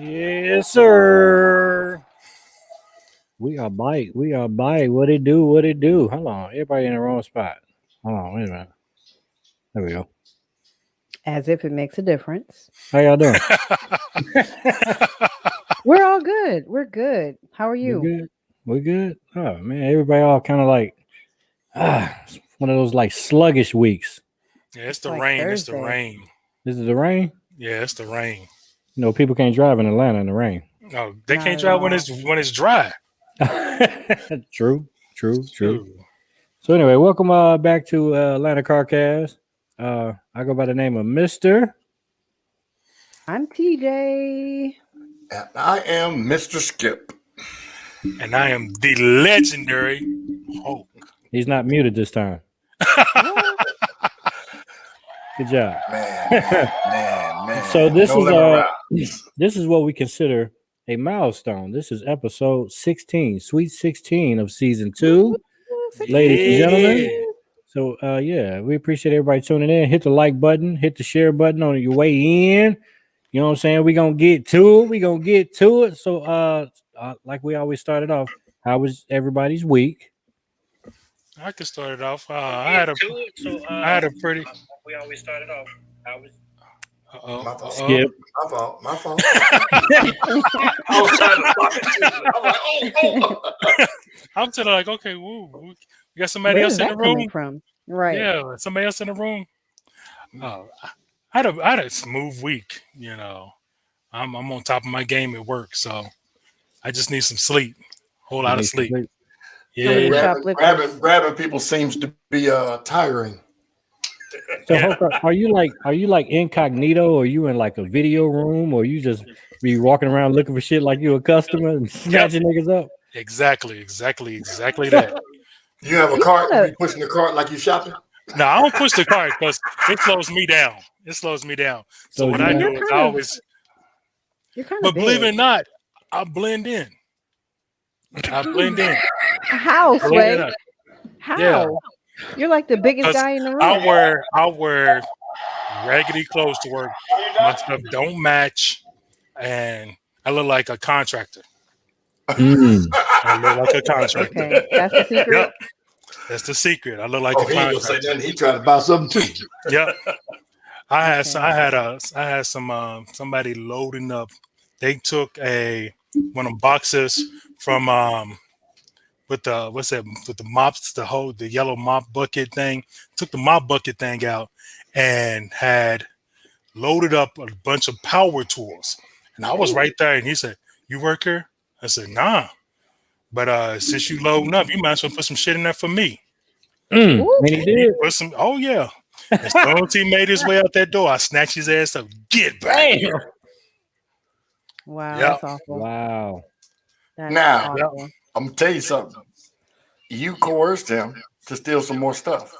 Yes, sir. We are bite. We are bite. What it do? What it do? Hold on. Everybody in the wrong spot. Hold on. Wait a minute. There we go. As if it makes a difference. How y'all doing? We're all good. We're good. How are We you? good? We good? Oh man, everybody all kind of like it's one of those like sluggish weeks. Yeah, it's the like rain. Thursday. It's the rain. Is it the rain? Yeah, it's the rain. You know, people can't drive in Atlanta in the rain. No, they Not can't at drive when all. it's dry. True. Ooh. So anyway, welcome back to Atlanta Carcast. I go by the name of Mr. I'm TJ. And I am Mr. Skip. And I am the legendary Hulk. He's not muted this time. Good job. Man. So this No is limit around. this is what we consider a milestone. This is episode 16, sweet 16 of season 2, ladies and gentlemen. So yeah, we appreciate everybody tuning in. Hit the like button, hit the share button on your way in. You know what I'm saying? We're gonna get to it. So like we always started off, how was everybody's week? I could start it off. I had a pretty. We always started off. How was Skip. My fault. I was trying to stop it too. I'm like, oh. I'm telling like, okay, woo, we got somebody Where else is in that the coming room. from? Right. Yeah, somebody else in the room. I had a smooth week. You know, I'm on top of my game at work, so I just need some sleep. Whole lot of sleep. many Yeah. shoplifters? Grabbing people seems to be tiring. So Yeah. Hoka, are you like incognito, or you in like a video room, or you just be walking around looking for shit like you a customer and snatching niggas up? Exactly that. You have a cart, you be pushing the cart like you shopping? No, I don't push the cart because it slows me down. So what I do is I always. You're kind But of believe it or big. not, I blend in. How, Believe it or Sway? not. How? Yeah. You're like the biggest 'Cause guy in the room. I wear raggedy clothes to work. My stuff don't match, and I look like a contractor. I look like a contractor. Okay, that's the secret. Yep. That's the secret. I look like a He ain't gonna say contractor. nothing. He tried to buy something too. Yep. I had some somebody loading up. They took one of them boxes from with the what's that with the mops, the yellow mop bucket thing. Took the mop bucket thing out and had loaded up a bunch of power tools. And I was right there, and he said, "You work here?" I said, "Nah, but since you loading up, you might as well put some shit in there for me." And he And he did. put some. Oh yeah. As soon as he made his way out that door, I snatched his ass up. Get back here. Wow, Yeah. that's awful. Wow. That's Now, awful. I'm gonna tell you something. You coerced him to steal some more stuff.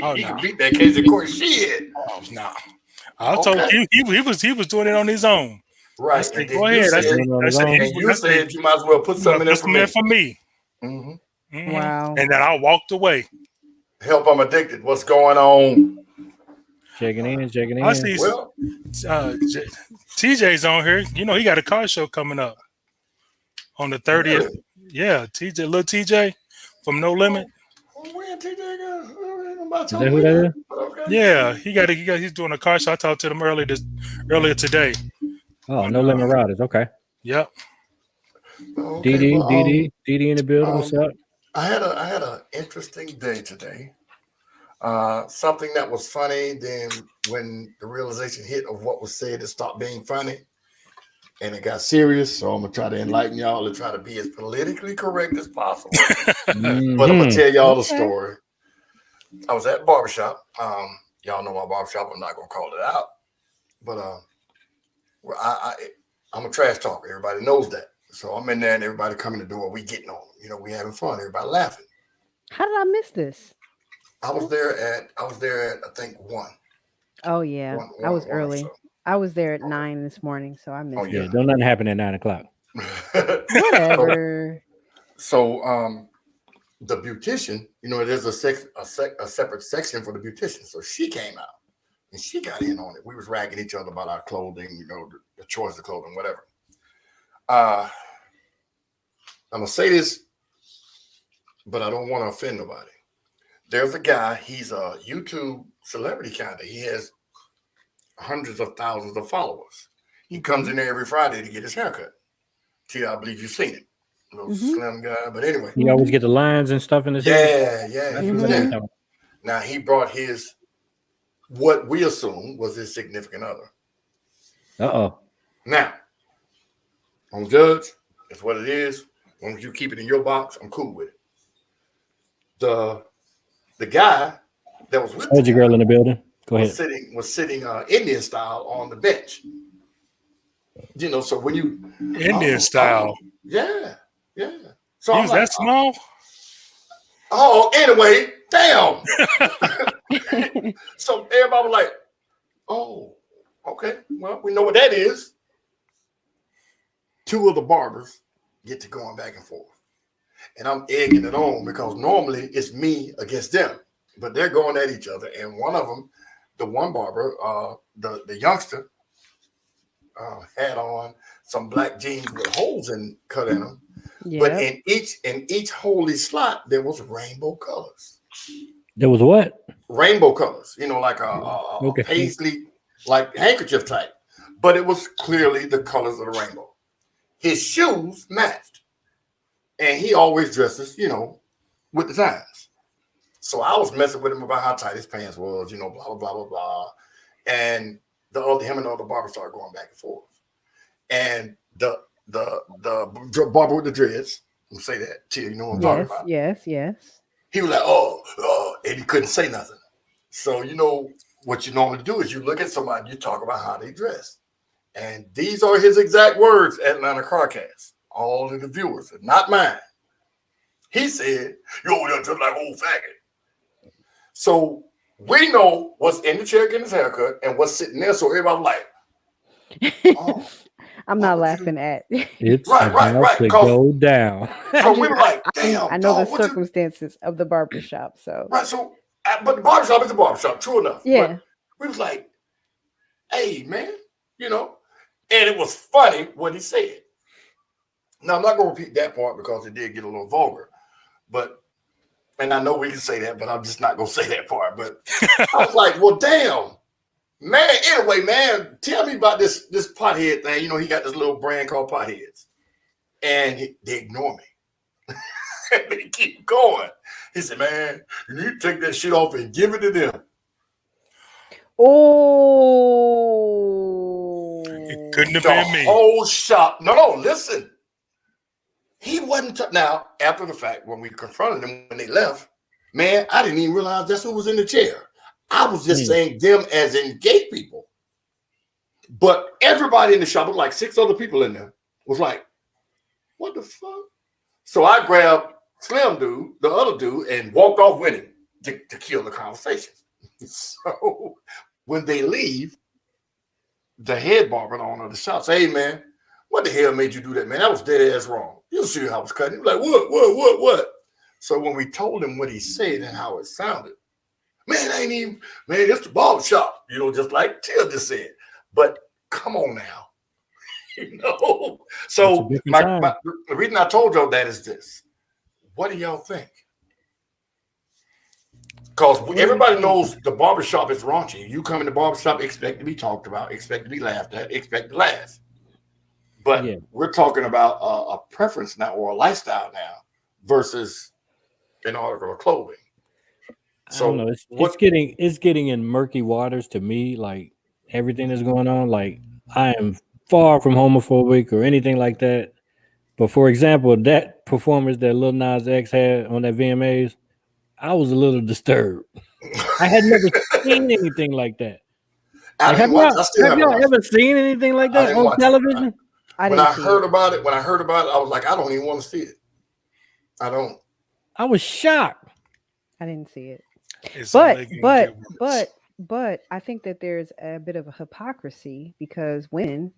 Oh, He no. beat that case in court. Shit. Oh, nah. I told you he was doing it on his own. I Right. said, And then go you ahead. I said, said, and you said you might as well put something in there put some in for me. Mm-hmm. Mhm. Wow. And then I walked away. Help, I'm addicted. What's going on? Checking in. I see Well, TJ's on here. You know, he got a car show coming up on the 30th. really? Yeah, little TJ from No Limit. Where TJ go? Is that who that is? Okay. Yeah, he's doing a car show. I talked to him earlier today. Oh, No Limit Riders. Okay. Yep. Okay, DD in the building. What's up? I had an interesting day today. Something that was funny. Then when the realization hit of what was said, it stopped being funny, and it got serious. So I'm gonna try to enlighten y'all and try to be as politically correct as possible. But I'm gonna tell y'all the story. I was at the barbershop. Y'all know my barbershop. I'm not gonna call it out, but I'm a trash talker. Everybody knows that. So I'm in there, and everybody coming the door. We getting on. You know, we having fun. Everybody laughing. How did I miss this? I was there at I think 1. Oh yeah, I was early. So. I was there at 9 this morning, so I missed. Oh, it. Yeah, don't nothing happen at 9 o'clock. Whatever. So the beautician, you know, there's a separate section for the beautician. So she came out and she got in on it. We was ragging each other about our clothing, you know, the choice of clothing, whatever. I'm gonna say this, but I don't want to offend nobody. There's a guy, he's a YouTube celebrity kind of. He has hundreds of thousands of followers. He comes in there every Friday to get his haircut. I believe you've seen it. Little slim guy, but anyway. You always get the lines and stuff in his head. Yeah. Mhm. Now he brought what we assume was his significant other. Uh-oh. Now, on Judge, it's what it is. As long as you keep it in your box, I'm cool with it. The guy that was with Where's your girl in the building? Go ahead. was sitting Indian style on the bench. You know, so when you Indian style. Yeah. So He I'm was like, that small? Oh, anyway, damn. So everybody was like, oh, okay. Well, we know what that is. 2 of the barbers get to going back and forth. And I'm egging it on because normally it's me against them. But they're going at each other. And one of them, the one barber, the youngster, had on some black jeans with holes cut in them. Yeah. But in each holy slot, there was rainbow colors. There was what? Rainbow colors, you know, like a paisley, like handkerchief type. But it was clearly the colors of the rainbow. His shoes matched. And he always dresses, you know, with the times. So I was messing with him about how tight his pants was, you know, blah, blah, blah, blah, blah. And him and the other barber started going back and forth. And the barber with the dreads, I'm say that to you, know what I'm talking about. Yes. He was like, oh, and he couldn't say nothing. So, you know, what you normally do is you look at somebody, you talk about how they dress. And these are his exact words at Atlanta Carcast. All of the viewers, not mine. He said, yo, that's just like old faggot. So we know what's in the chair getting his haircut and what's sitting there. So everybody like, oh. I'm not laughing at. It's right, about to go down. So we were like, damn. I know dog, the circumstances of the barbershop. So right, so but the barbershop is the barbershop, true enough. Yeah. But we was like, hey, man, you know, and it was funny what he said. Now I'm not gonna repeat that part because it did get a little vulgar, and I know we can say that, but I'm just not gonna say that part. But I was like, well, damn. Man, anyway, man, tell me about this pothead thing. You know, he got this little brand called Potheads. And they ignore me. And they keep going. He said, man, you need to take that shit off and give it to them. Oh. It couldn't have The been me. whole shop. No, listen. He wasn't. Now, after the fact, when we confronted them when they left, man, I didn't even realize that's who was in the chair. I was just saying them as in gay people. But everybody in the shop, was like 6 other people in there, was like, what the fuck? So I grabbed Slim dude, the other dude, and walked off with him to kill the conversation. So when they leave, the head barber owner of the shop say, hey, man, what the hell made you do that, man? That was dead ass wrong. You see how I was cutting. He was like, what? So when we told him what he said and how it sounded, man, it's the barber shop, just like Till just said. But come on now, So the reason I told y'all that is this. What do y'all think? Because everybody knows the barbershop is raunchy. You come in the barbershop, expect to be talked about, expect to be laughed at, expect to laugh. But we're talking about a preference now or a lifestyle now versus an article of clothing. So I don't know. It's getting in murky waters to me. Like everything that's going on. Like I am far from homophobic or anything like that. But for example, that performance that Lil Nas X had on that VMAs, I was a little disturbed. I had never seen anything like that. Like, have y'all ever seen anything like that on television? When I heard about it, I was like, I don't even want to see it. I don't. I was shocked. I didn't see it. But I think that there's a bit of a hypocrisy because women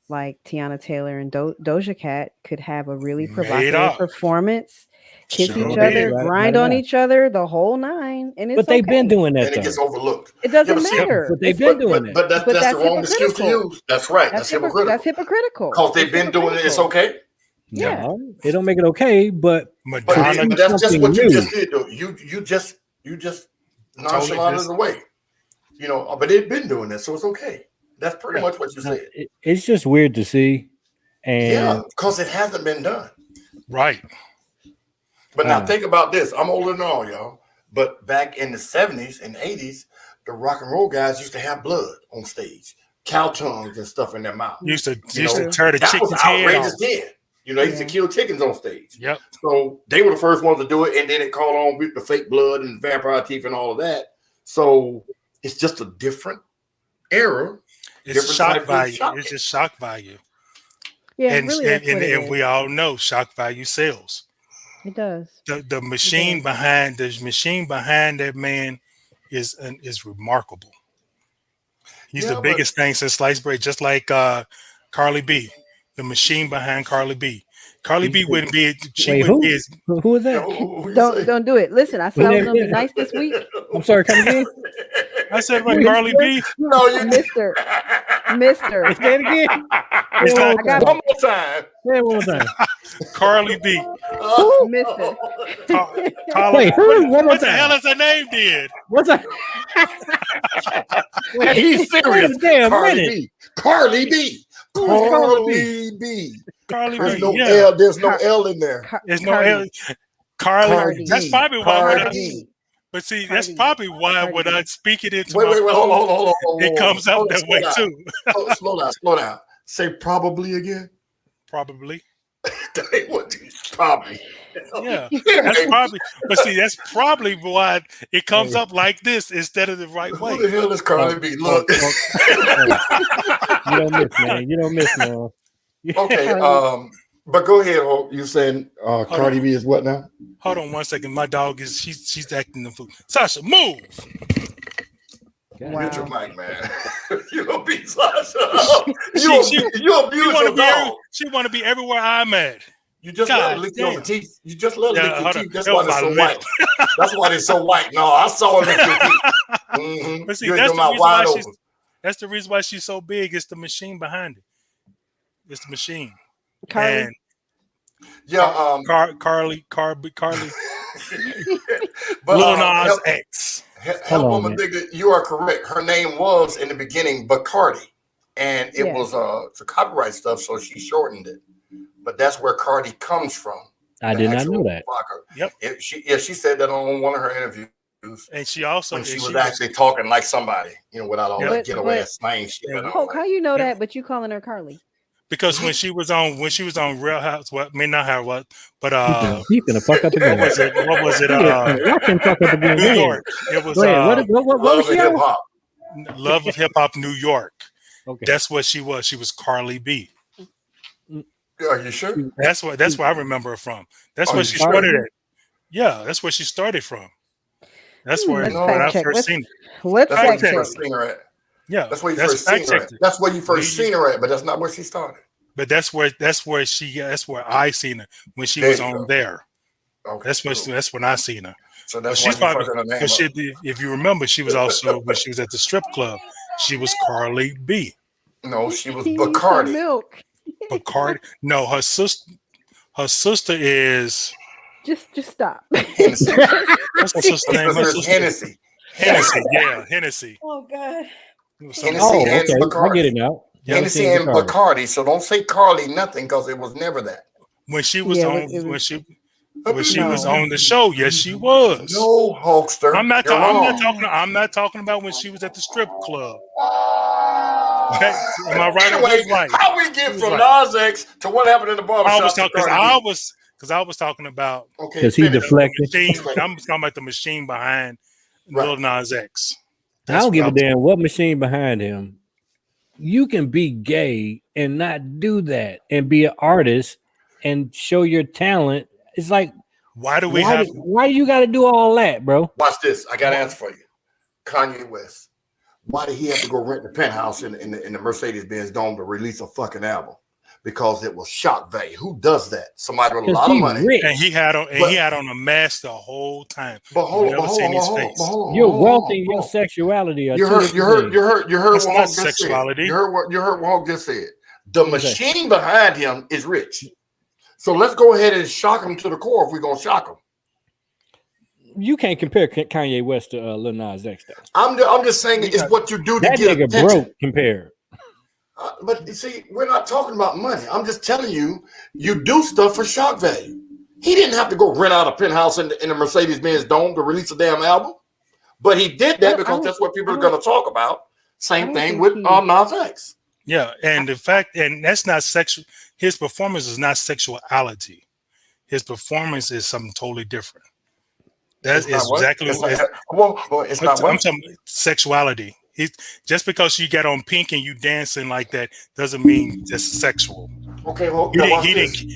like Tiana Taylor and Doja Cat could have a really provocative performance, kiss each other, grind on each other, the whole nine. And it's they've been doing that. And it gets overlooked. It doesn't matter. But they've been doing it. But that's the wrong excuse to use. That's right. That's hypocritical. That's hypocritical. Because they've been doing it. It's okay. Yeah. No, it don't make it okay. But that's just what you just did, though. You just nonchalant it away. But they've been doing this, so it's okay. That's pretty much what you said. It's just weird to see. And because it hasn't been done. Right. But now think about this. I'm older than all y'all. But back in the 70s and 80s, the rock and roll guys used to have blood on stage. Cow tongues and stuff in their mouth. Used to tear the chicken's head off. They used to kill chickens on stage. Yep. So they were the first ones to do it, and then it caught on with the fake blood and vampire teeth and all of that. So it's just a different era. It's shock value. It's just shock value. Yeah, and really and we all know shock value sells. It does. The machine behind that man is remarkable. He's the biggest thing since sliced bread, just like Carly B. The machine behind Carly B. Carly B wouldn't be. Who is that? Don't do it. Listen, I said I was gonna be nice this week. I'm sorry, come again. I said like Carly B. No, you Mister. Say it again. One more time. Say it one more time. Carly B. Mister. Wait, what the hell is her name? Did what's that? Wait, he's serious. Damn, Carly B. Carly B. There's no L. There's no L in there. There's no L. Carly. That's probably why. But see, that's probably why when I speak it into hold on. It comes out that way too. Slow down. Say probably again. Probably. Probably. Yeah, that's probably. But see, that's probably why it comes up like this instead of the right way. Who the hell is Carly B? Look. You don't miss, man. Okay. But go ahead. You saying Cardi B is what now? Hold on 1 second. My dog is she's acting the fool. Sasha, move. Wow. Mute your mic, man. You don't be Sasha. You abuse your dog. She want to be everywhere I'm at. You just let her lick your teeth. You just let her lick your teeth. That's why they're so white. That's why they're so white. No, I saw her lick your teeth. But see, that's the reason why she's so big. It's the machine behind it. It's the machine. Carly. Carly. But Lil Nas X. Woman, you are correct. Her name was in the beginning Bacardi, and it was the copyright stuff, so she shortened it. But that's where Cardi comes from. I did not know that. Yep. She said that on one of her interviews. And she also when she was actually talking like somebody, without all that getaway slang shit. Hulk, how you know that? But you calling her Carly? Because when she was on Real House, but he's gonna fuck up again. What was it? Watch him fuck up again. New York. It was what was she on? Love of Hip Hop New York. Okay. That's what she was. She was Carly B. Are you sure? That's where I remember her from. That's where she started at. Yeah, that's where she started from. That's where I first seen her. Let's fact check. Yeah, that's where you first seen her at. That's where you first seen her at, but that's not where she started. But that's where I seen her when she was on there. Okay, that's when I seen her. So that's why she's probably because if you remember, she was also when she was at the strip club. She was Carly B. No, she was Bacardi. Milk. Bacardi. No, her sister is. Just stop. Hennessy. What's her sister name? Hennessy. Yeah, Hennessy. Oh God. Hennessy and Bacardi. I get it now. Hennessy and Bacardi. So don't say Carly nothing because it was never that. When she was when she was on the show, yes, she was. No, Hulkster. I'm not talking about when she was at the strip club. Okay. Am I right? Anyway, right? How we get from Nas X to what happened in the barbershop? I was talking about because he deflected. I'm talking about the machine behind Lil Nas X. I don't give a damn what machine behind him. You can be gay and not do that and be an artist and show your talent. It's like, why do you got to do all that, bro? Watch this. I got an answer for you. Kanye West. Why did he have to go rent the penthouse in the Mercedes-Benz Dome to release a fucking album? Because it was shock value. Who does that? Somebody with a lot of money. Rich. And he had on a mask the whole time. But hold on. Your wealth and your sexuality. You heard what Hulk just said. You heard what Hulk just said. The machine behind him is rich. So let's go ahead and shock him to the core if we're gonna shock him. You can't compare Kanye West to Lil Nas X though. I'm just saying it's what you do to that get nigga attention. Broke compared. But you see, we're not talking about money. I'm just telling you, you do stuff for shock value. He didn't have to go rent out a penthouse in the Mercedes-Benz Dome to release a damn album. But he did that because that's what people are going to talk about. Same thing with Nas X. Yeah, and the fact, and that's not sexual. His performance is not sexuality. His performance is something totally different. That is exactly what it's not. I'm talking sexuality. Just because you get on pink and you dancing like that doesn't mean it's sexual. Okay, well, he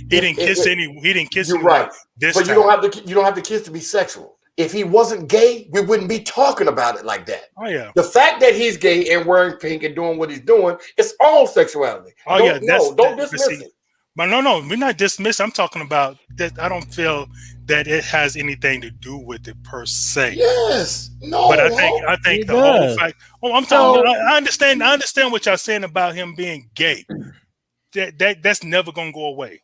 didn't kiss You're right. But you don't have to kiss to be sexual. If he wasn't gay, we wouldn't be talking about it like that. Oh yeah. The fact that he's gay and wearing pink and doing what he's doing, it's all sexuality. Don't dismiss it. But no, we're not dismissing. I'm talking about that. I don't feel that it has anything to do with it per se. Yes, no. But I think the whole fact. Oh, I'm talking. I understand. I understand what y'all saying about him being gay. That's never gonna go away.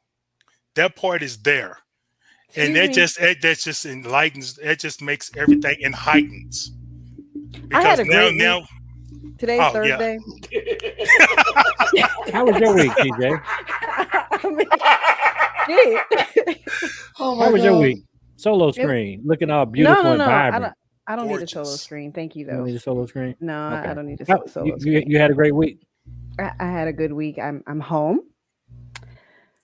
That part is there, and that just enlightens. It just makes everything and heightens. Because now. Today's Thursday. Yeah. How was your week, TJ? How was your week? Solo screen, looking all beautiful and vibrant. I don't need a solo screen. Thank you, though. You don't need a solo screen? No, okay. I don't need a solo screen. You had a great week? I had a good week. I'm home.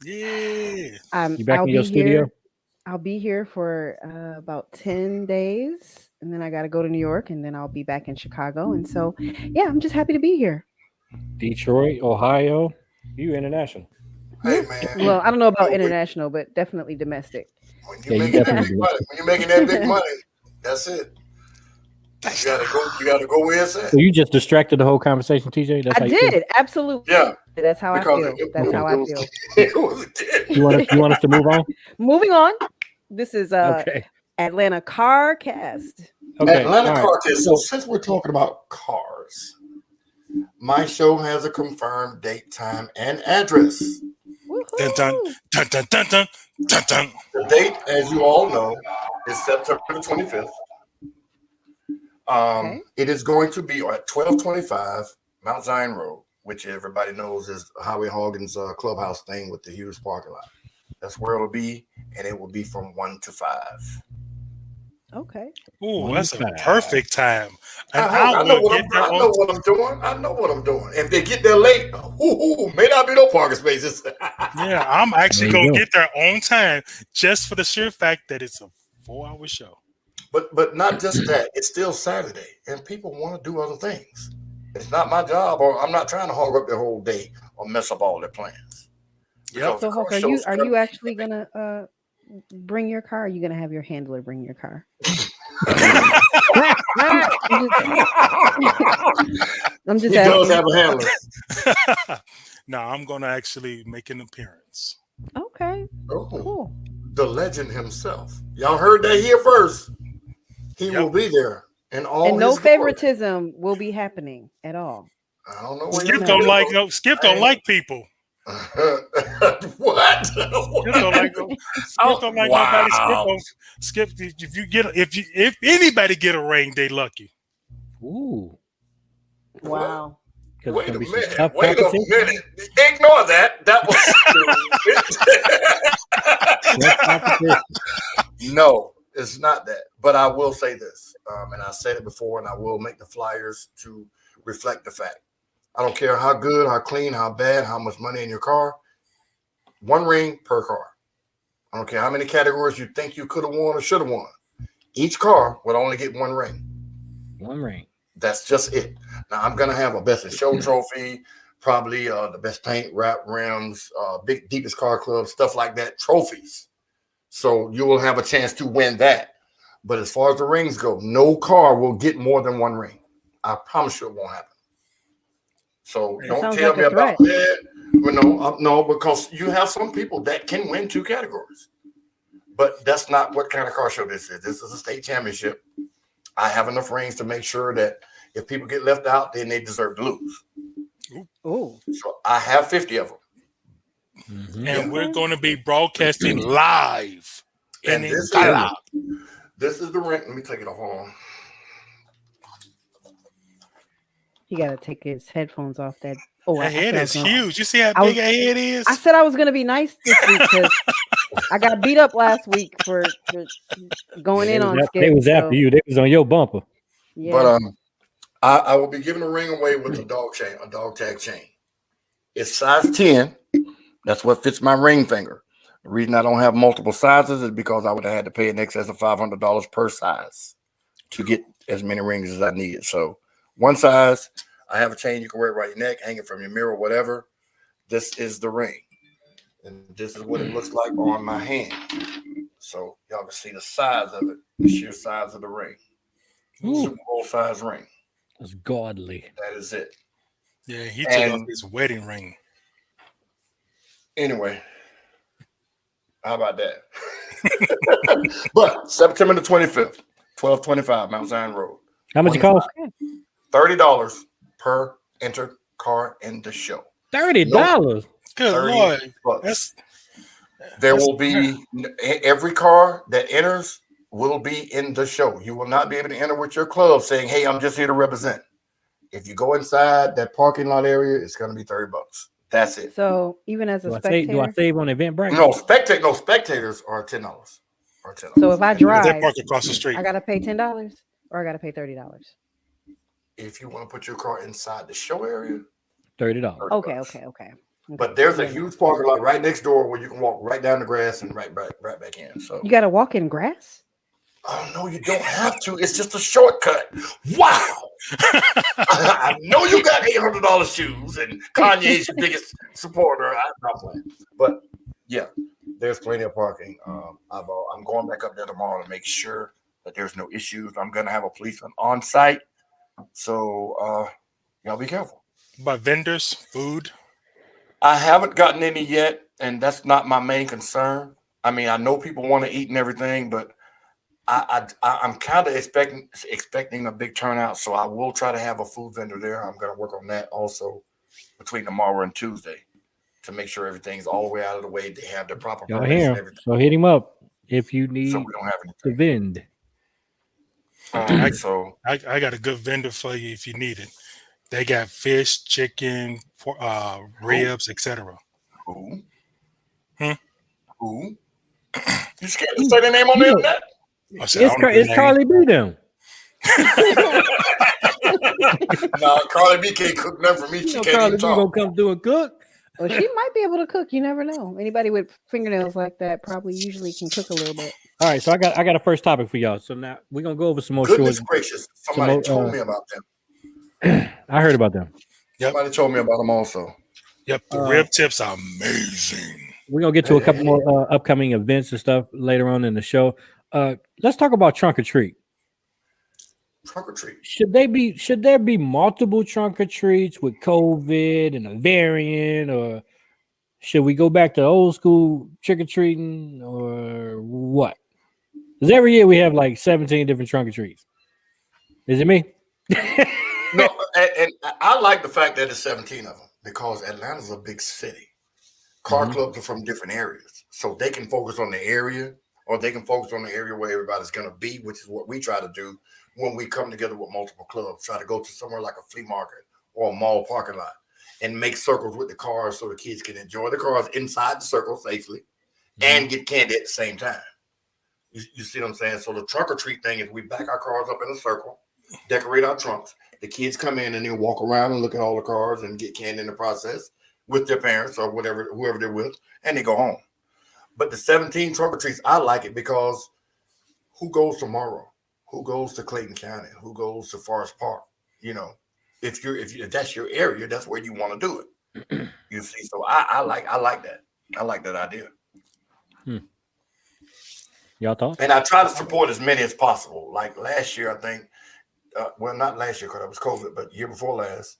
Yeah. You back in your studio? I'll be here for about 10 days. And then I got to go to New York, and then I'll be back in Chicago. And so, yeah, I'm just happy to be here. Detroit, Ohio, you international. Hey, man. Well, I don't know about international, but definitely domestic. When you're making that big money, that's it. You gotta go where it's at. So you just distracted the whole conversation, TJ? I did, absolutely. Yeah. That's how I feel. That's how I feel. You want us to move on? Moving on. This is Atlanta CarCast. Okay. Atlanta CarCast. So since we're talking about cars, my show has a confirmed date, time, and address. Dun, dun, dun, dun, dun, dun, dun, dun. The date, as you all know, is September 25th. It is going to be at 1225 Mount Zion Road, which everybody knows is Howie Hogan's clubhouse thing with the huge parking lot. That's where it'll be, and it will be from 1 to 5. Okay. Ooh, that's a 1 to 5. perfect time. An I hour know what get there I know on. what I'm doing. I know what I'm doing. If they get there late, may not be no parking spaces. Yeah, I'm actually There you gonna go. get there on time just for the sheer fact that it's a 4-hour show. But not just that. It's still Saturday, and people want to do other things. It's not my job, or I'm not trying to hog up their whole day or mess up all their plans. Yep. So the car Hulk, are shows you actually gonna bring your car? Or are you gonna have your handler bring your car? I'm just He does asking. have a handler. No, I'm gonna actually make an appearance. Okay, Oh, cool. the legend himself. Y'all heard that here first. He Yep. will be there in all And no his glory. favoritism will be happening at all. I don't know where Skip you're don't No. like Skip don't like people. What? Skip don't like Skip don't like nobody. Skip. If anybody get a ring, they lucky. Ooh. Wow. Because Wait it's a gonna be some minute. tough Wait a competition. minute. Ignore that. That Tough competition. was no. It's not that. But I will say this, and I said it before, and I will make the flyers to reflect the fact. I don't care how good, how clean, how bad, how much money in your car. 1 ring per car. I don't care how many categories you think you could have won or should have won. Each car would only get 1 ring. 1 ring. That's just it. Now I'm gonna have a best in show trophy, probably the best paint, wrap rims, big deepest car club, stuff like that, trophies. So you will have a chance to win that. But as far as the rings go, no car will get more than 1 ring. I promise you it won't happen. So That don't sounds tell like me a about threat. that. Well, no, because you have some people that can win 2 categories. But that's not what kind of car show this is. This is a state championship. I have enough rings to make sure that if people get left out, then they deserve to lose. Oh, So I have 50 of them. Mhm. And we're going to be broadcasting live And in this color. is the ring. Let me take it off. Hold on. he got to take his headphones off. That That I head said I is was gonna- huge. You see how I was- big a head is? I said I was gonna be nice this week because I got beat up last week for going in on Skip. They was so, after you. They was on your bumper. Yeah. But I will be giving a ring away with a dog tag chain. It's size 10. That's what fits my ring finger. The reason I don't have multiple sizes is because I would have had to pay in excess of $500 per size to get as many rings as I needed. So 1 size, I have a chain you can wear it around your neck, hang it from your mirror, whatever. This is the ring. And this is what it looks like on my hand. So y'all can see the size of it, the sheer size of the ring. Ooh. Super Bowl size ring. That's godly. That is it. Yeah, he took off And- his wedding ring. Anyway, how about that? But September the 25th, 1225 Mount Zion Road. How much it cost? $30 per entered car in the show. $30. Good 30 Lord. bucks. That's There will be every car that enters will be in the show. You will not be able to enter with your club saying, "Hey, I'm just here to represent." If you go inside that parking lot area, it's going to be $30. That's it. So even as a Do I spectator, save on Eventbrite? No spectators are $10. so if I they drive, park across the street. I gotta pay $10 or I gotta pay $30. If you want to put your car inside the show area, $30. Okay. But there's a Yeah. huge parking lot right next door where you can walk right down the grass and right back in. So You gotta walk in grass. oh no, you don't have to. It's just a shortcut. Wow. I know you got $800 shoes and Kanye's your biggest supporter. I'm not playing. But yeah, there's plenty of parking. I'm going back up there tomorrow to make sure that there's no issues. I'm gonna have a policeman on site. So y'all be careful. About vendors, food. I haven't gotten any yet, and that's not my main concern. I mean, I know people want to eat and everything, but I'm kind of expecting a big turnout, so I will try to have a food vendor there. I'm going to work on that also between tomorrow and Tuesday to make sure everything's all the way out of the way. They have the proper Y'all permits hear and him. everything, So hit him up if you need so we don't have to anything. vend. So I got a good vendor for you if you need it. They got fish, chicken, ribs, etc. who? Hmm? Who? You scared to say their name on the internet? I said, I don't know their It's name. Carly B. Them. No, Carly B can't cook nothing for me. She can't Carly even B talk. gonna come through and cook. Well, she might be able to cook. You never know. Anybody with fingernails like that probably usually can cook a little bit. All right, so I got a first topic for y'all. So now we're gonna go over some more Goodness shorts. gracious. Somebody more, told me about them. I heard about them. Yep. Somebody told me about them also. Yep, the rib tips are amazing. We're gonna get to a couple more upcoming events and stuff later on in the show. Let's talk about trunk or treat. Trunk or treat. Should there be multiple trunk or treats with COVID and a variant, or should we go back to old school trick or treating, or what? Because every year we have like 17 different trunk or treats. Is it me? No, and I like the fact that it's 17 of them because Atlanta's a big city. Car clubs are from different areas, so they can focus on the area, or they can focus on the area where everybody's going to be, which is what we try to do when we come together with multiple clubs. Try to go to somewhere like a flea market or a mall parking lot and make circles with the cars so the kids can enjoy the cars inside the circle safely and get candy at the same time. You see what I'm saying? So the trunk or treat thing is we back our cars up in a circle, decorate our trunks. The kids come in and they walk around and look at all the cars and get candy in the process with their parents or whatever, whoever they're with, and they go home. But the 17 trunk or treats, I like it because who goes tomorrow? Who goes to Clayton County? Who goes to Forest Park? You know, if that's your area, that's where you want to do it. You see, so I like that. I like that idea. Y'all thought? And I try to support as many as possible. Like last year, I think, well, not last year because it was COVID, but year before last,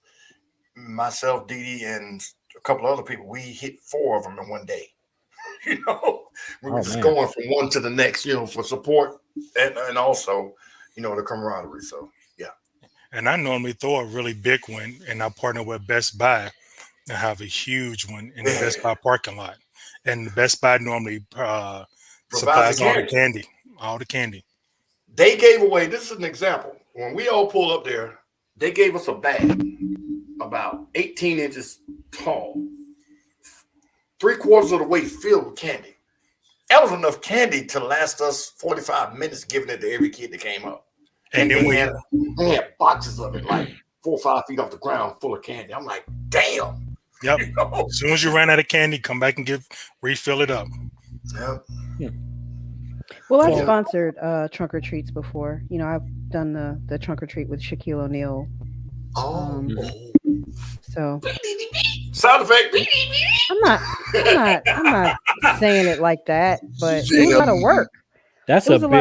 myself, Dee Dee, and a couple of other people, we hit 4 of them in one day. You know, we were just going from one to the next, you know, for support and also, you know, the camaraderie. So, yeah. And I normally throw a really big one, and I partner with Best Buy and have a huge one in the Best Buy parking lot. And the Best Buy normally supplies all the candy. They gave away, this is an example. When we all pulled up there, they gave us a bag about 18 inches tall, 3/4 of the way filled with candy. That was enough candy to last us 45 minutes, giving it to every kid that came up. And then we had boxes of it, like 4 or 5 feet off the ground, full of candy. I'm like, damn. Yep. You know? As soon as you ran out of candy, come back and refill it up. Yep. Well, I've sponsored trunk or treats before. You know, I've done the trunk or treat with Shaquille O'Neal. So sound effect. I'm not saying it like that, but it was a lot of work. That's a big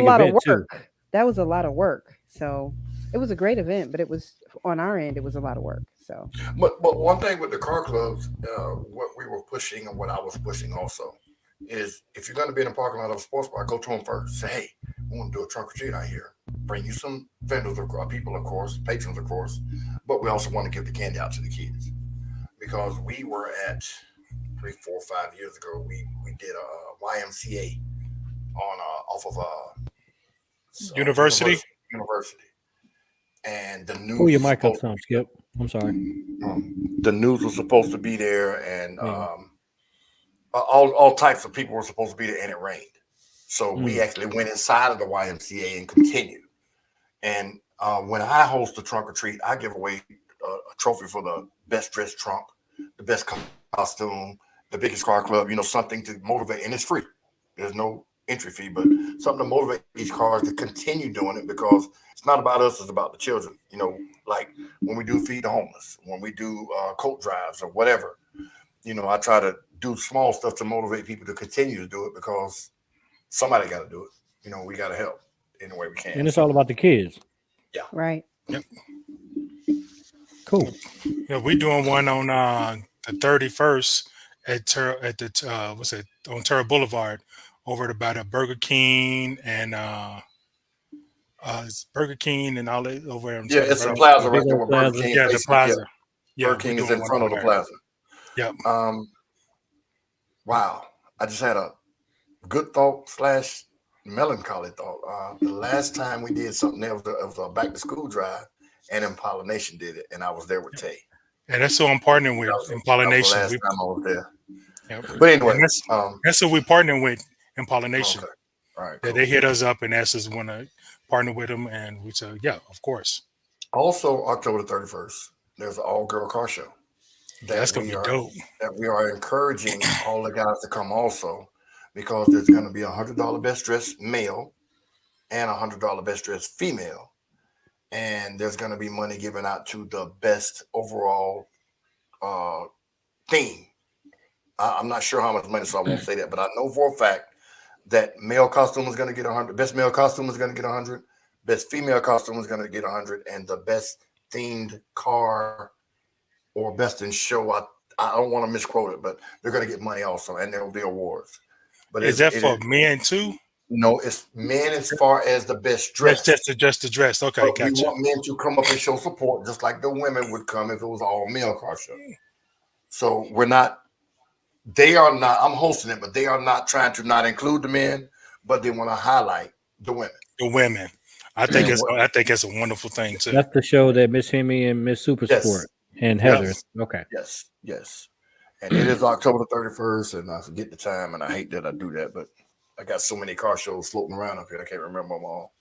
event too. That was a lot of work. So it was a great event, but it was on our end, it was a lot of work. So but one thing with the car clubs, what we were pushing and what I was pushing also is if you're going to be in a parking lot of a sports bar, go to them first. Say, hey, we want to do a trunk or treat out here. Bring you some vendors, people, of course, patrons, of course, but we also want to give the candy out to the kids because we were at 3, 4, 5 years ago. We did a YMCA on off of University, and the news. Pull your mic up, some Skip. I'm sorry. The news was supposed to be there, and all types of people were supposed to be there, and it rained. So we actually went inside of the YMCA and continued. And when I host the trunk or treat, I give away a trophy for the best dressed trunk, the best costume, the biggest car club, you know, something to motivate. And it's free. There's no entry fee, but something to motivate these cars to continue doing it because it's not about us, it's about the children. You know, like when we do Feed the Homeless, when we do coat drives or whatever, you know, I try to do small stuff to motivate people to continue to do it because somebody got to do it. You know, we got to help in the way we can. And it's all about the kids. Yeah. Right. Yep. Cool. Yeah, we're doing one on the 31st on Terra Boulevard over at about a Burger King and all that over there. Yeah, it's a plaza right there where Burger King. Yeah, the plaza. Yeah, Burger King is in front of the plaza. Yep. Wow. I just had a good thought / melancholy thought. The last time we did something, it was a back to school drive, and Impala Nation did it, and I was there with Tay. And that's who I'm partnering with, Impala Nation. Last time I was there. Yeah. But anyway, that's who we partnering with in Pollination. Okay. All right. Yeah, Cool. they hit us up and asked us to want to partner with them, and we said, yeah, of course. Also, October 31st, there's an all-girl car show. That's gonna be dope. That we are encouraging all the guys to come also, because there's going to be $100 best dressed male and $100 best dressed female, and there's going to be money given out to the best overall theme. I'm not sure how much money, so I won't say that, but I know for a fact that male costume is going to get 100. Best male costume is going to get 100. Best female costume is going to get 100, and the best themed car or best in show, I don't want to misquote it, but they're going to get money also, and there will be awards. But is that for men too? No, it's men as far as the best dress. Just the dress. Okay, but gotcha. We want men to come up and show support, just like the women would come if it was all male car show. So we're not. They are not. I'm hosting it, but they are not trying to not include the men, but they want to highlight the women. The women. I think it's a wonderful thing too. That's the show that Miss Hemi and Miss Supersport and Heather. Yes. Okay. Yes. And it is October the 31st, and I forget the time, and I hate that I do that, but I got so many car shows floating around up here, I can't remember them all.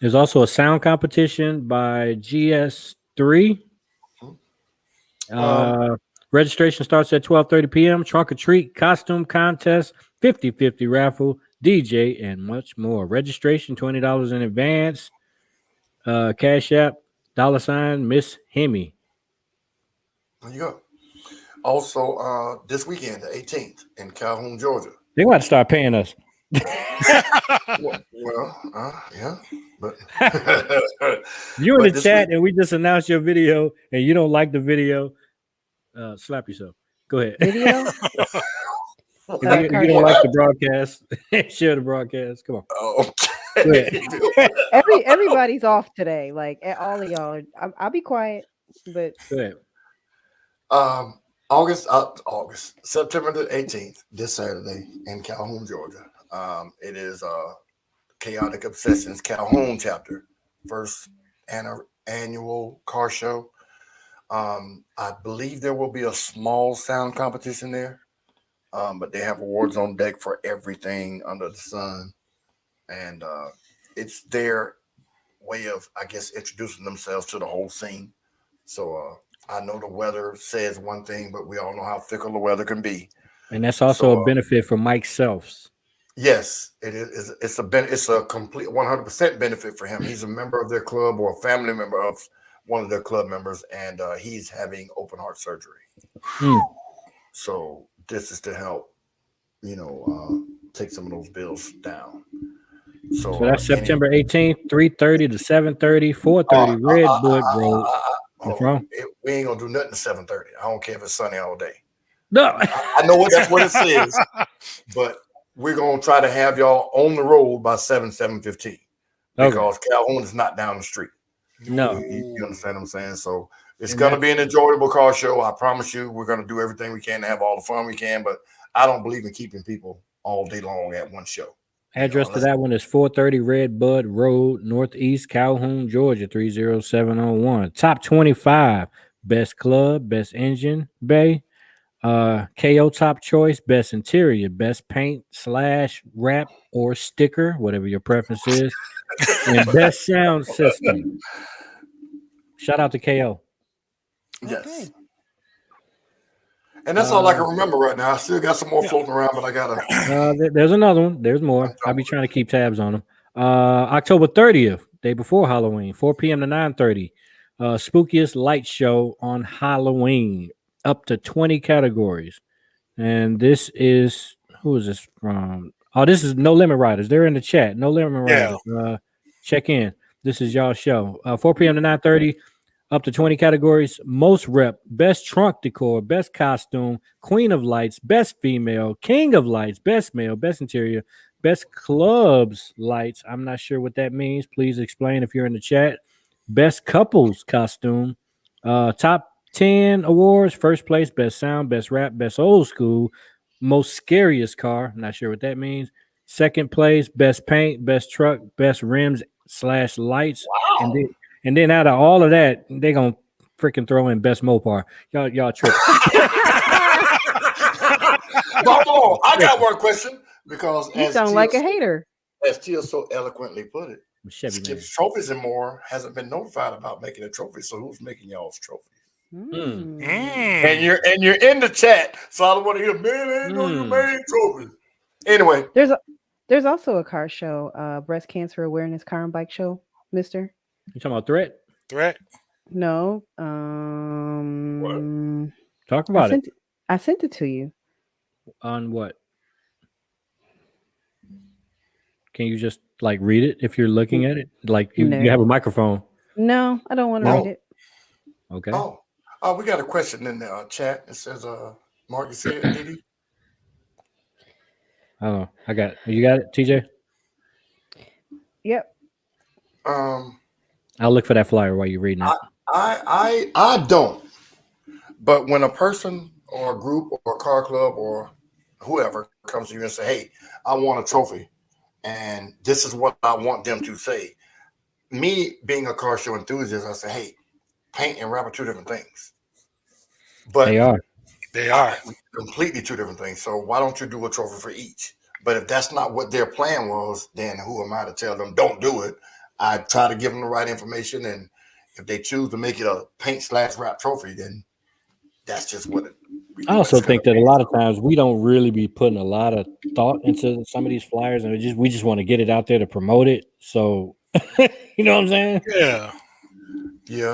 There's also a sound competition by GS3. Registration starts at 12:30 p.m. Trunk or treat, costume contest, 50-50 raffle, DJ, and much more. Registration $20 in advance. Cash App, $ Miss Hemi. There you go. Also, this weekend, the 18th, in Calhoun, Georgia. They're going to start paying us. Yeah, but you're in the chat and we just announced your video and you don't like the video. Slap yourself. Go ahead. Video? If you don't like the broadcast, share the broadcast. Come on. Okay. Everybody's off today. Like all of y'all. I'll be quiet, but go ahead. September the 18th, this Saturday in Calhoun, Georgia. It is Chaotic Obsessions Calhoun chapter, first annual car show. I believe there will be a small sound competition there, but they have awards on deck for everything under the sun, and it's their way of, I guess, introducing themselves to the whole scene. So I know the weather says one thing, but we all know how fickle the weather can be. And that's also a benefit for Mike Selfs. Yes, it is. It's a complete 100% benefit for him. He's a member of their club or a family member of one of their club members, and he's having open heart surgery. So this is to help, take some of those bills down. So that's September 18th, 3:30 to 7:30, 4:30 Redwood Road. What's wrong? We ain't gonna do nothing at 7:30. I don't care if it's sunny all day. No, I know that's what it says, but we're gonna try to have y'all on the road by 7:15 because Calhoun is not down the street. No, you understand what I'm saying? So it's gonna be an enjoyable car show. I promise you, we're gonna do everything we can to have all the fun we can. But I don't believe in keeping people all day long at one show. Address to that one is 430 Redbud Road, Northeast Calhoun, Georgia, 30701. Top 25 best club, best engine bay, KO top choice, best interior, best paint / wrap or sticker, whatever your preference is, and best sound system. Shout out to KO. Yes. Okay. And that's all I can remember right now. I still got some more floating around, but I gotta. There's another one. There's more. I'll be trying to keep tabs on them. October 30th, day before Halloween, 4 p.m. to 9:30. Spookiest light show on Halloween, up to 20 categories. And this is, who is this from? Oh, this is No Limit Riders. They're in the chat. No Limit Riders. Check in. This is y'all show. 4 p.m. to 9:30. Up to 20 categories. Most rep, best trunk decor, best costume, queen of lights, best female, king of lights, best male, best interior, best clubs lights. I'm not sure what that means. Please explain if you're in the chat. Best couples costume. Top 10 awards. First place, best sound, best rap, best old school, most scariest car. Not sure what that means. Second place, best paint, best truck, best rims / lights. Wow. And then out of all of that, they're gonna freaking throw in best Mopar. Y'all tripping. But hold on, I got one question because You sound like a hater. As Tia so eloquently put it, Chevy man. Skip's Trophies and More hasn't been notified about making a trophy. So who's making y'all's trophy? And you're in the chat, so I don't want to hear, man, I ain't know you made trophies. Anyway, there's also a car show, breast cancer awareness car and bike show, Mister. You talking about Threat? No. Talk about it. I sent it to you. On what? Can you just like read it if you're looking at it? Like you have a microphone. No, I don't want to read it. Okay. Oh, we got a question in the chat. It says, Mark, you said, did he? Oh, I got it. You got it, TJ? Yep. I'll look for that flyer while you're reading it. I don't. But when a person or a group or a car club or whoever comes to you and say, hey, I want a trophy, and this is what I want them to say. Me being a car show enthusiast, I say, hey, paint and wrap are two different things. But they are completely two different things. So why don't you do a trophy for each? But if that's not what their plan was, then who am I to tell them don't do it? I try to give them the right information, and if they choose to make it a paint/wrap trophy, then that's just what it. I also think that a lot of times we don't really be putting a lot of thought into some of these flyers, and we just want to get it out there to promote it. So you know what I'm saying? Yeah.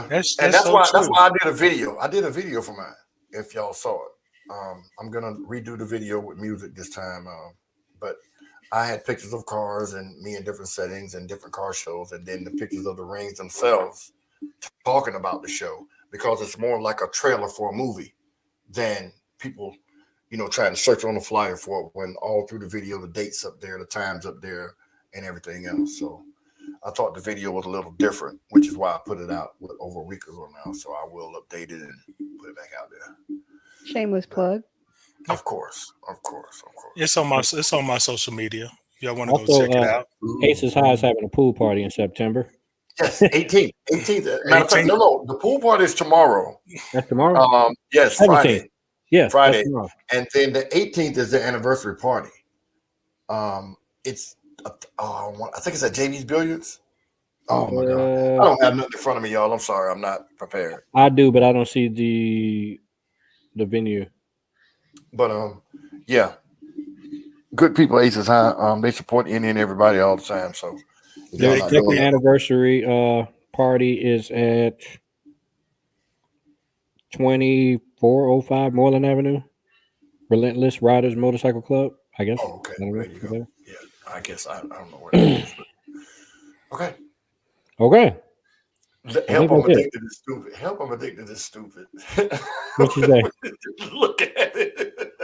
That's why I did a video. I did a video for mine. If y'all saw it, I'm gonna redo the video with music this time. But I had pictures of cars and me in different settings and different car shows, and then the pictures of the rings themselves talking about the show, because it's more like a trailer for a movie than people, trying to search on the flyer for it, when all through the video, the dates up there, the times up there, and everything else. So I thought the video was a little different, which is why I put it out over a week ago now. So I will update it and put it back out there. Shameless plug. Of course. It's on my social media. Y'all want to go check it out. Aces High is having a pool party in September. Yes, 18th. Matter of fact, no, the pool party is tomorrow. That's tomorrow? Yes, 17th. Friday. Yeah, Friday. And then the 18th is the anniversary party. It's I think it's at JV's Billiards. Oh my God. I don't have nothing in front of me, y'all. I'm sorry. I'm not prepared. I do, but I don't see the venue. But yeah. Good people, Aces High. They support any and everybody all the time. So the second anniversary party is at 2405 Moreland Avenue. Relentless Riders Motorcycle Club, I guess. Oh, okay. There you go. Yeah, I guess I don't know where it is. But... Okay. Help them addicted is stupid. Help them addicted is stupid. What you say? Look at it.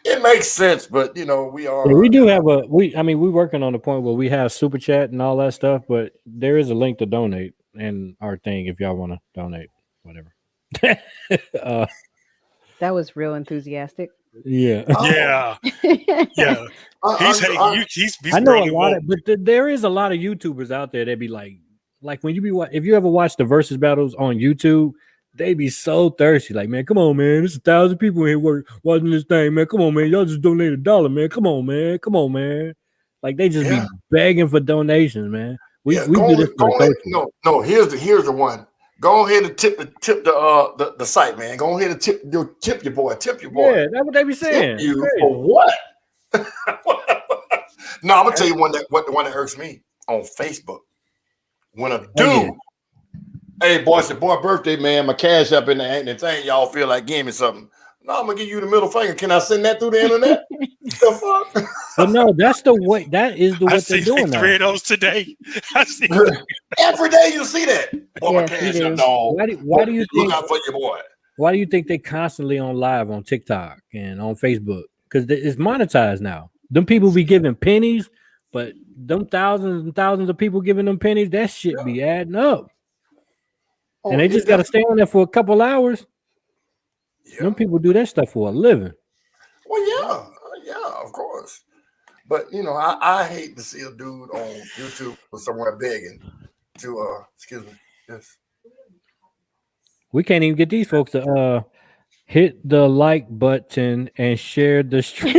It makes sense, but we are. Yeah, we do have we're working on the point where we have super chat and all that stuff, but there is a link to donate in our thing if y'all want to donate, whatever. That was real enthusiastic. Yeah. Yeah. He's I know a lot but there is a lot of YouTubers out there that be like when if you ever watch the versus battles on YouTube, they be so thirsty. Like, man, come on, man. There's 1,000 people in here watching this thing, man. Come on, man. Y'all just donate $1, man. Come on, man. Come on, man. Like, they just be begging for donations, man. We do this for coaching. No. Here's the one. Go ahead and tip the site, man. Go ahead and tip your boy. Tip your boy. Yeah, that's what they be saying. Tip you for what? No, I'm gonna tell you the one that irks me on Facebook. When a dude, hey boy, it's your boy birthday, man. My cash up in the thing. Y'all feel like give me something. No, I'm gonna give you the middle finger. Can I send that through the internet? The fuck? But no, that's the way. That is the what they're doing now. 3 of those today. Every day you see that. Boy, my cash up, dog. Why do you think? Look out for your boy. Why do you think they constantly on live on TikTok and on Facebook? Because it's monetized now. Them people be giving pennies, but them thousands and thousands of people giving them pennies, that shit be adding up. And they just got to stay on there for a couple hours. Yeah. Them people do that stuff for a living. Well, yeah, of course. But I hate to see a dude on YouTube or somewhere begging to excuse me. Yes. We can't even get these folks to hit the like button and share the stream.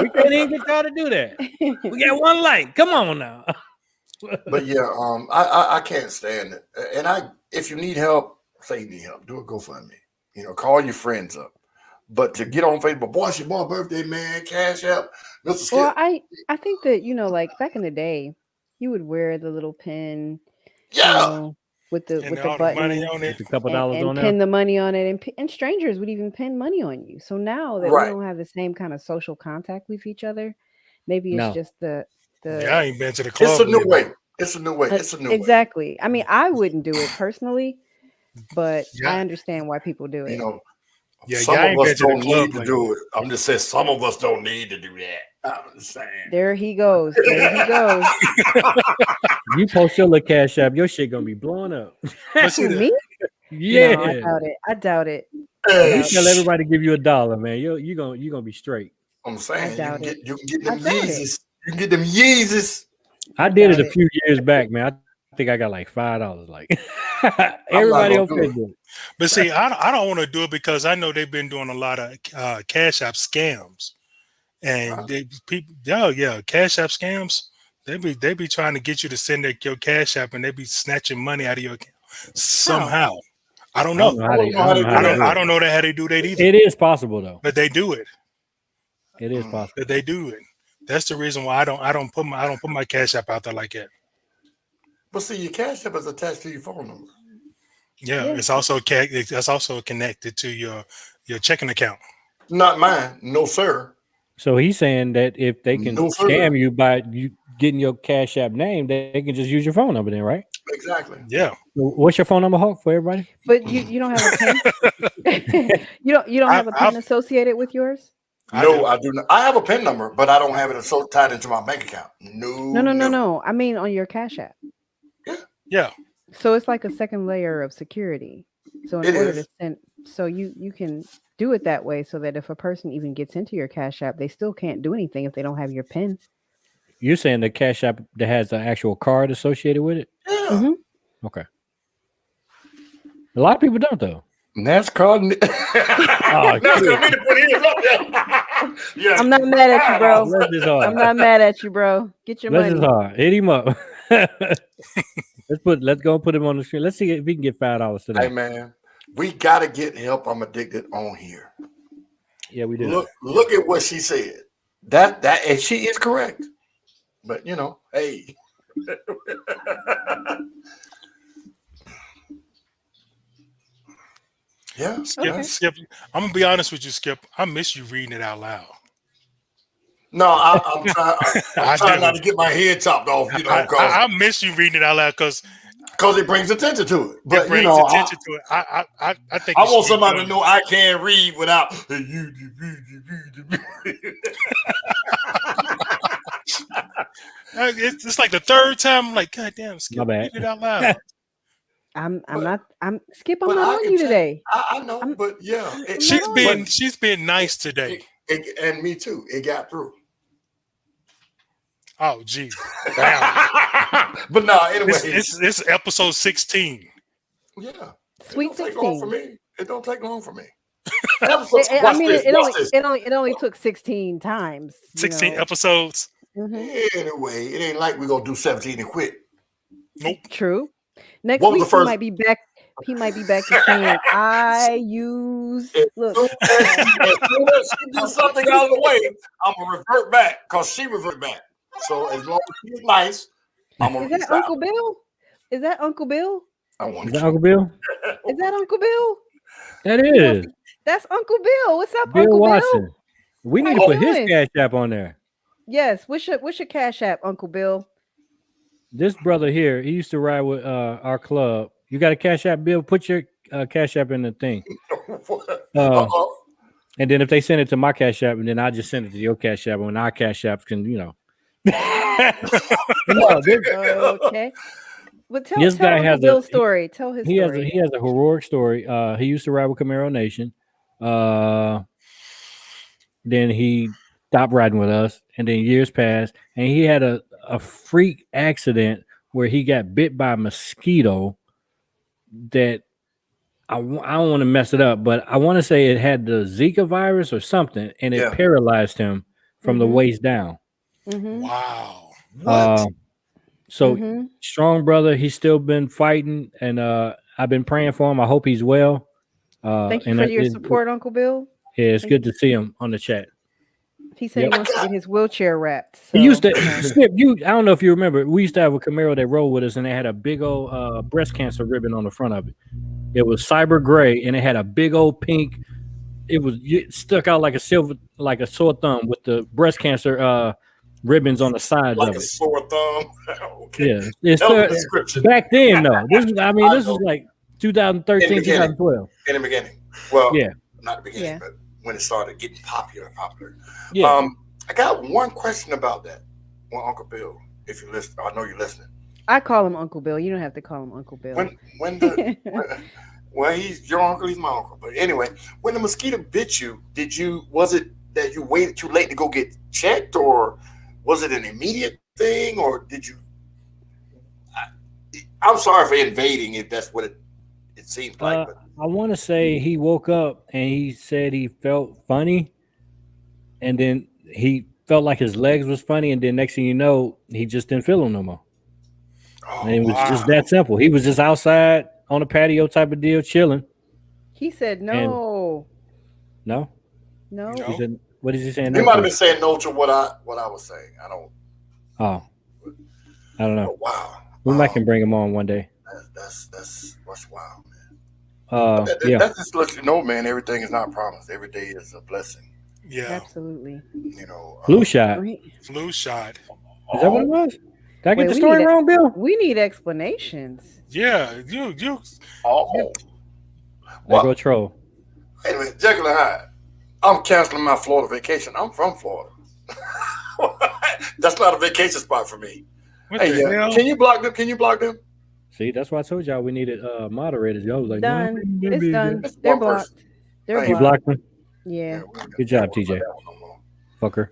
We can't even get y'all to do that. We got one like. Come on now. But yeah, I can't stand it. And if you need help, say you need help, do a GoFundMe. You know, call your friends up. But to get on Facebook, boy, it's your boy's birthday, man. Cash App, Mr. Skip. Well, I think that, you know, like back in the day, you would wear the little pin, Yeah. you know, with the all button, the money on it. With a couple dollars and on pin there. the money on it, and strangers would even pin money on you. So now that we Right. don't have the same kind of social contact with each other, maybe it's No. just the Yeah, I ain't been to the club. It's a new lately. way. It's a new way. It's a new way. exactly. I mean, I wouldn't do it personally, but Yeah. I understand why people do it. You know, Yeah, some y'all of ain't us been to the don't club need to lately. do it. I'm just saying some of us don't need to do that. I'm just saying. There he goes. There he goes. You post your little Cash App, your shit gonna be blowing up. But see, Who, me? Yeah. No, I doubt it. I doubt it. You tell everybody to give you $1, man. You gonna be straight. I'm saying you doubt can it. get them I doubt it. Yeezys. You can get them Yeezys. I did it doubt a it. few years back, man. I think I got like $5. Like everybody on gonna do it. Facebook. but see, I don't want to do it because I know they've been doing a lot of Cash App scams, and Wow. Cash App scams. They be trying to get you to send your Cash App, and they be snatching money out of your account somehow. I don't know. I don't know how they I do don't know how they do that it. either. It is possible though. But they do it. It is possible. But they do it. That's the reason why I don't put my Cash App out there like that. But see, your Cash App is attached to your phone number. Yeah, Yeah. it's also connected to your checking account. Not mine. No, sir. So he's saying that if they can No, sir. scam you by you getting your Cash App name, they can just use your phone number then, right? Exactly. Yeah. So what's your phone number, Hulk, for everybody? But you don't have a pin. you don't have a pin associated with yours. No, I do not. I have a PIN number, but I don't have it so tied into my bank account. No. I mean on your Cash App. Yeah. So it's like a second layer of security. So in It order is. to send, so you can do it that way, so that if a person even gets into your Cash App, they still can't do anything if they don't have your PIN. You're saying the Cash App that has an actual card associated with it? Yeah. Mhm. Okay. A lot of people don't though. NASCAR. shit. me to put his up there. Yeah. I'm not mad at you, bro. Bless his heart. I'm not mad at you, bro. Get your Bless his money. heart. Hit him up. Let's go and put him on the screen. Let's see if we can get $5 Hey today. man, we gotta get help. I'm addicted on here. Yeah, we do. Look at what she said. That and she is correct. But you know, hey. Yeah. Skip. I'm gonna be honest with you, Skip. I miss you reading it out loud. No, I'm trying not to get my head chopped off, you know, I miss you reading it out loud because it brings attention to it. But it brings you know, attention to it. I think I you should want be somebody doing to know I can't read without It's like the third time. I'm like, God damn, Skip, My bad. read it out loud. I'm But- not Skip. but I'm I not on can you tell- today. I know, but yeah, She's been nice today. and me too. It got through. Oh, gee. Wow. But no, anyway, It's episode 16. yeah. Sweet It don't take long 16. for me. It don't take long for me. It only took 16 times. 16 episodes. Anyway, it ain't like we're gonna do 17 and quit. Nope. True. Next What was week the first- he might be back. He might be back to saying, "I use look." As soon as she does something out of the way, I'm gonna revert back because she reverted back. So as long as she's nice, I'm gonna Is that stop. Uncle Bill? Is that Uncle Bill? I want Is to that Uncle Bill? Is that Uncle Bill? That is. That's Uncle Bill. What's up, Bill Uncle Watson. Bill? We need How to put you his doing? Cash App on there. Yes. What's your Cash App, Uncle Bill? This brother here, he used to ride with our club. You got a Cash App, Bill? Put your Cash App in the thing. And then if they send it to my Cash App, and then I just send it to your Cash App, and our Cash Apps can, No, Okay. But tell This guy Uncle has Bill's story. Tell his he has story. a heroic story. He used to ride with Camaro Nation. Then he stopped riding with us, and then years passed, and he had a freak accident where he got bit by a mosquito that I don't want to mess it up, but I want to say it had the Zika virus or something, and it paralyzed him from the waist down. Wow. What? So strong brother, he's still been fighting, and I've been praying for him. I hope he's well. Thank you for your support, Uncle Bill. Yeah, it's good to see him on the chat. He said he wants to get his wheelchair wrapped. So. He used to Snip. I don't know if you remember. We used to have a Camaro that rode with us, and it had a big old breast cancer ribbon on the front of it. It was cyber gray, and it had a big old pink. It stuck out like a sore thumb with the breast cancer ribbons on the sides like of it. Like a sore thumb. Okay. Yeah, back then though. This was like 2013, 2012. In the beginning. Well, yeah, not the beginning, but when it started getting popular. Yeah. I got one question about that. Well, Uncle Bill, if you listen, I know you're listening. I call him Uncle Bill. You don't have to call him Uncle Bill. Well, he's your uncle, he's my uncle. But anyway, when the mosquito bit you, was it that you waited too late to go get checked, or was it an immediate thing, or did you? I'm sorry for invading if that's what it seems like. But I want to say he woke up and he said he felt funny, and then he felt like his legs was funny, and then next thing you know, he just didn't feel them no more. And it was just that simple. He was just outside on a patio type of deal, chilling. He said no. No. He said, what is he saying? He might have been saying no to what I was saying. I don't. Oh, I don't know. Wow. We might can bring him on one day. That's wild, man. Yeah. That just lets you know, man. Everything is not promised. Every day is a blessing. Yeah, absolutely. You know, flu shot. Flu shot. Is that what it was? Did I get the story wrong, Bill? We need explanations. Yeah, you. Oh, well, go troll. Anyway, Jekyll and Hyde. I'm canceling my Florida vacation. I'm from Florida. That's not a vacation spot for me. Hey, can you block them? Can you block them? See, that's why I told y'all we needed moderators. Y'all was like, done. No, it's done. They're blocked. You blocked them? Yeah. Good job, TJ. Fucker.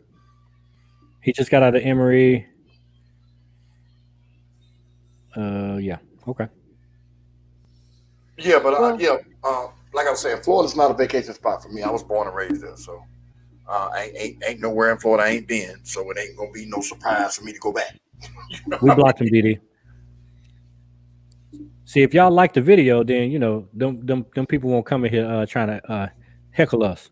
He just got out of Emory. Yeah. Okay. Yeah, but like I was saying, Florida's not a vacation spot for me. I was born and raised there, so ain't nowhere in Florida I ain't been, so it ain't gonna be no surprise for me to go back. You know we blocked him, BD. See, if y'all like the video, then you know them people won't come in here trying to heckle us.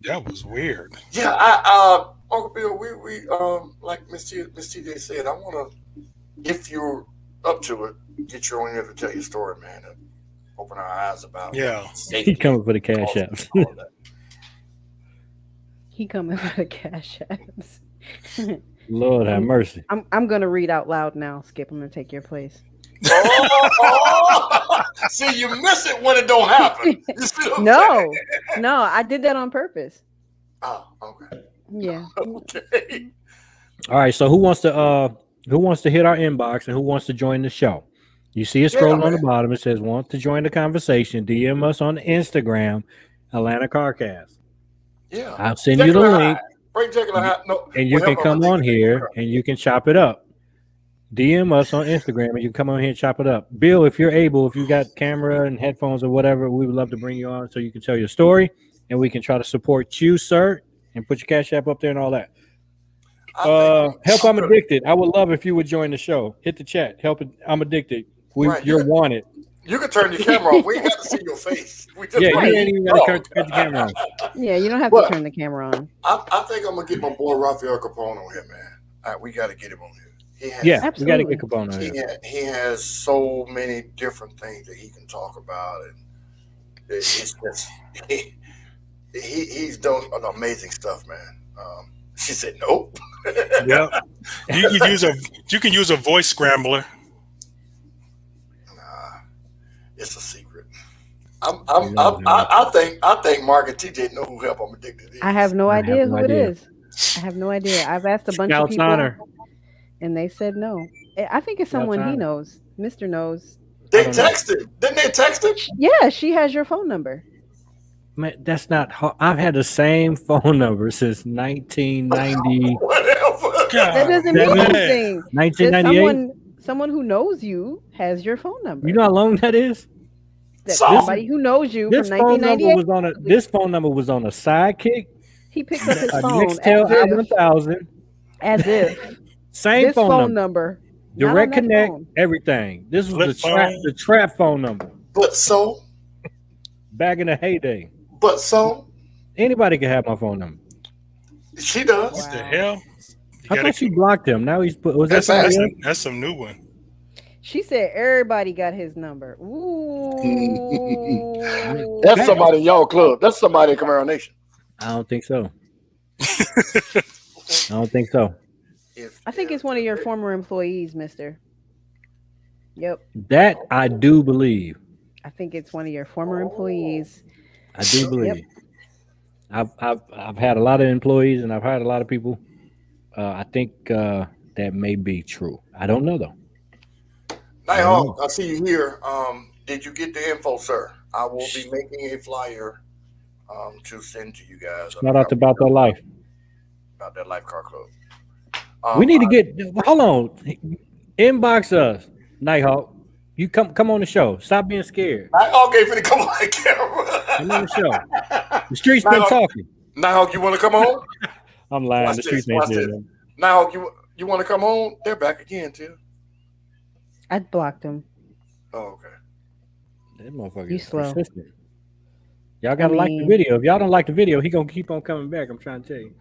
That was weird. Yeah, Uncle Bill, we like Miss TJ said, I want to, if you're up to it, get you on here to tell your story, man, and open our eyes about he coming for the cash apps. He coming for the cash apps. Lord have mercy. I'm gonna read out loud now, Skip. I'm gonna take your place. See, you miss it when it don't happen. No, I did that on purpose. Oh, okay. Yeah. Okay. All right. So who wants to hit our inbox and who wants to join the show? You see it scrolling on the bottom. It says want to join the conversation. DM us on Instagram, Atlanta Carcast. Yeah. I'll send you the link. And you can come on here and you can chop it up. DM us on Instagram and you can come on here and chop it up. Bill, if you're able, if you got camera and headphones or whatever, we would love to bring you on so you can tell your story and we can try to support you, sir, and put your cash app up there and all that. Help I'm Addicted. I would love if you would join the show. Hit the chat. Help I'm Addicted. You're wanted. You can turn your camera on. We ain't got to see your face. You ain't even got to turn the camera on. Yeah, you don't have to turn the camera on. I think I'm going to get my boy Rafael Capone on here, man. We got to get him on here. We got to get Capone on here. He has so many different things that he can talk about. And it's just, he's done an amazing stuff, man. She said, nope. Yeah. You can use a voice scrambler. It's a secret. I think Mark and TJ know who Help I'm Addicted is. I have no idea who it is. I have no idea. I've asked a bunch of people, and they said no. I think it's someone he knows. Mr. knows. They texted. Didn't they text him? Yeah, she has your phone number. Man, that's not hard. I've had the same phone number since 1990. Whatever. That doesn't mean anything. 1998. someone who knows you has your phone number. You know how long that is? That So- somebody who knows you This from phone number 1998. was on a. This phone number was on a Sidekick, He picks up his a phone Nextel as if, i1000. as if Same this phone number. not on Direct that Connect, phone. everything. This was Flip phone. the trap phone number But so, back in the heyday. Anybody can have my phone number. she does. What the Wow. hell? You I gotta- thought she blocked him. Now he's put. Was that That's somebody that's, else? that's some new one. She said everybody got his number. Ooh. That's somebody in y'all club. That's somebody in Camaro Nation. I don't think so. I don't think so. I think it's one of your former employees, mister. Yep. That I do believe. I think it's one of your former employees. I do believe. I've had a lot of employees and I've hired a lot of people. I think that may be true. I don't know though. Nighthawk, I see you here. Did you get the info, sir? I will be making a flyer to send to you guys. Shout out to About That Life. About that Life Car Club. We need to get. Hold on. Inbox us, Nighthawk. You come on the show. Stop being scared. Nighthawk ain't finna come on the camera. Come on the show. The streets been talking. Nighthawk, you want to come on? I'm lying. Watch The this, streets ain't watch said this. that. Nighthawk, you want to come on? They're back again, too. I blocked him. Oh, okay. That motherfucker You is slow. persistent. Y'all gotta like the video. If y'all don't like the video, he gonna keep on coming back. I'm trying to tell you.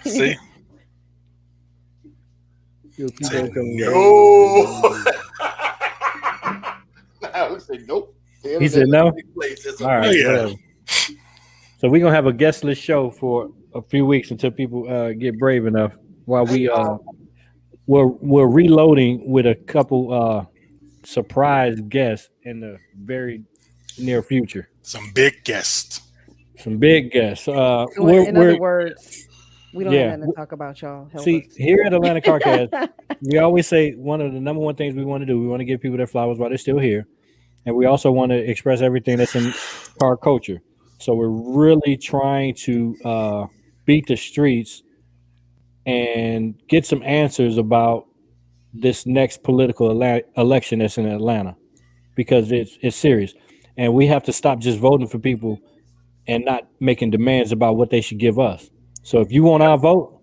See? He'll keep on coming back. No. Nighthawk said nope. He said no? All All right. Yeah. whatever. So we're gonna have a guestless show for a few weeks until people get brave enough. While we're reloading with a couple surprise guests in the very near future. Some big guests. Some big guests. So in other words, we don't yeah, have nothing to talk about, y'all. Help See, us. here at Atlanta CarCast, we always say one of the number one things we want to do, we want to give people their flowers while they're still here. And we also want to express everything that's in car culture. So we're really trying to beat the streets and get some answers about this next political election that's in Atlanta, because it's serious. And we have to stop just voting for people and not making demands about what they should give us. So if you want our vote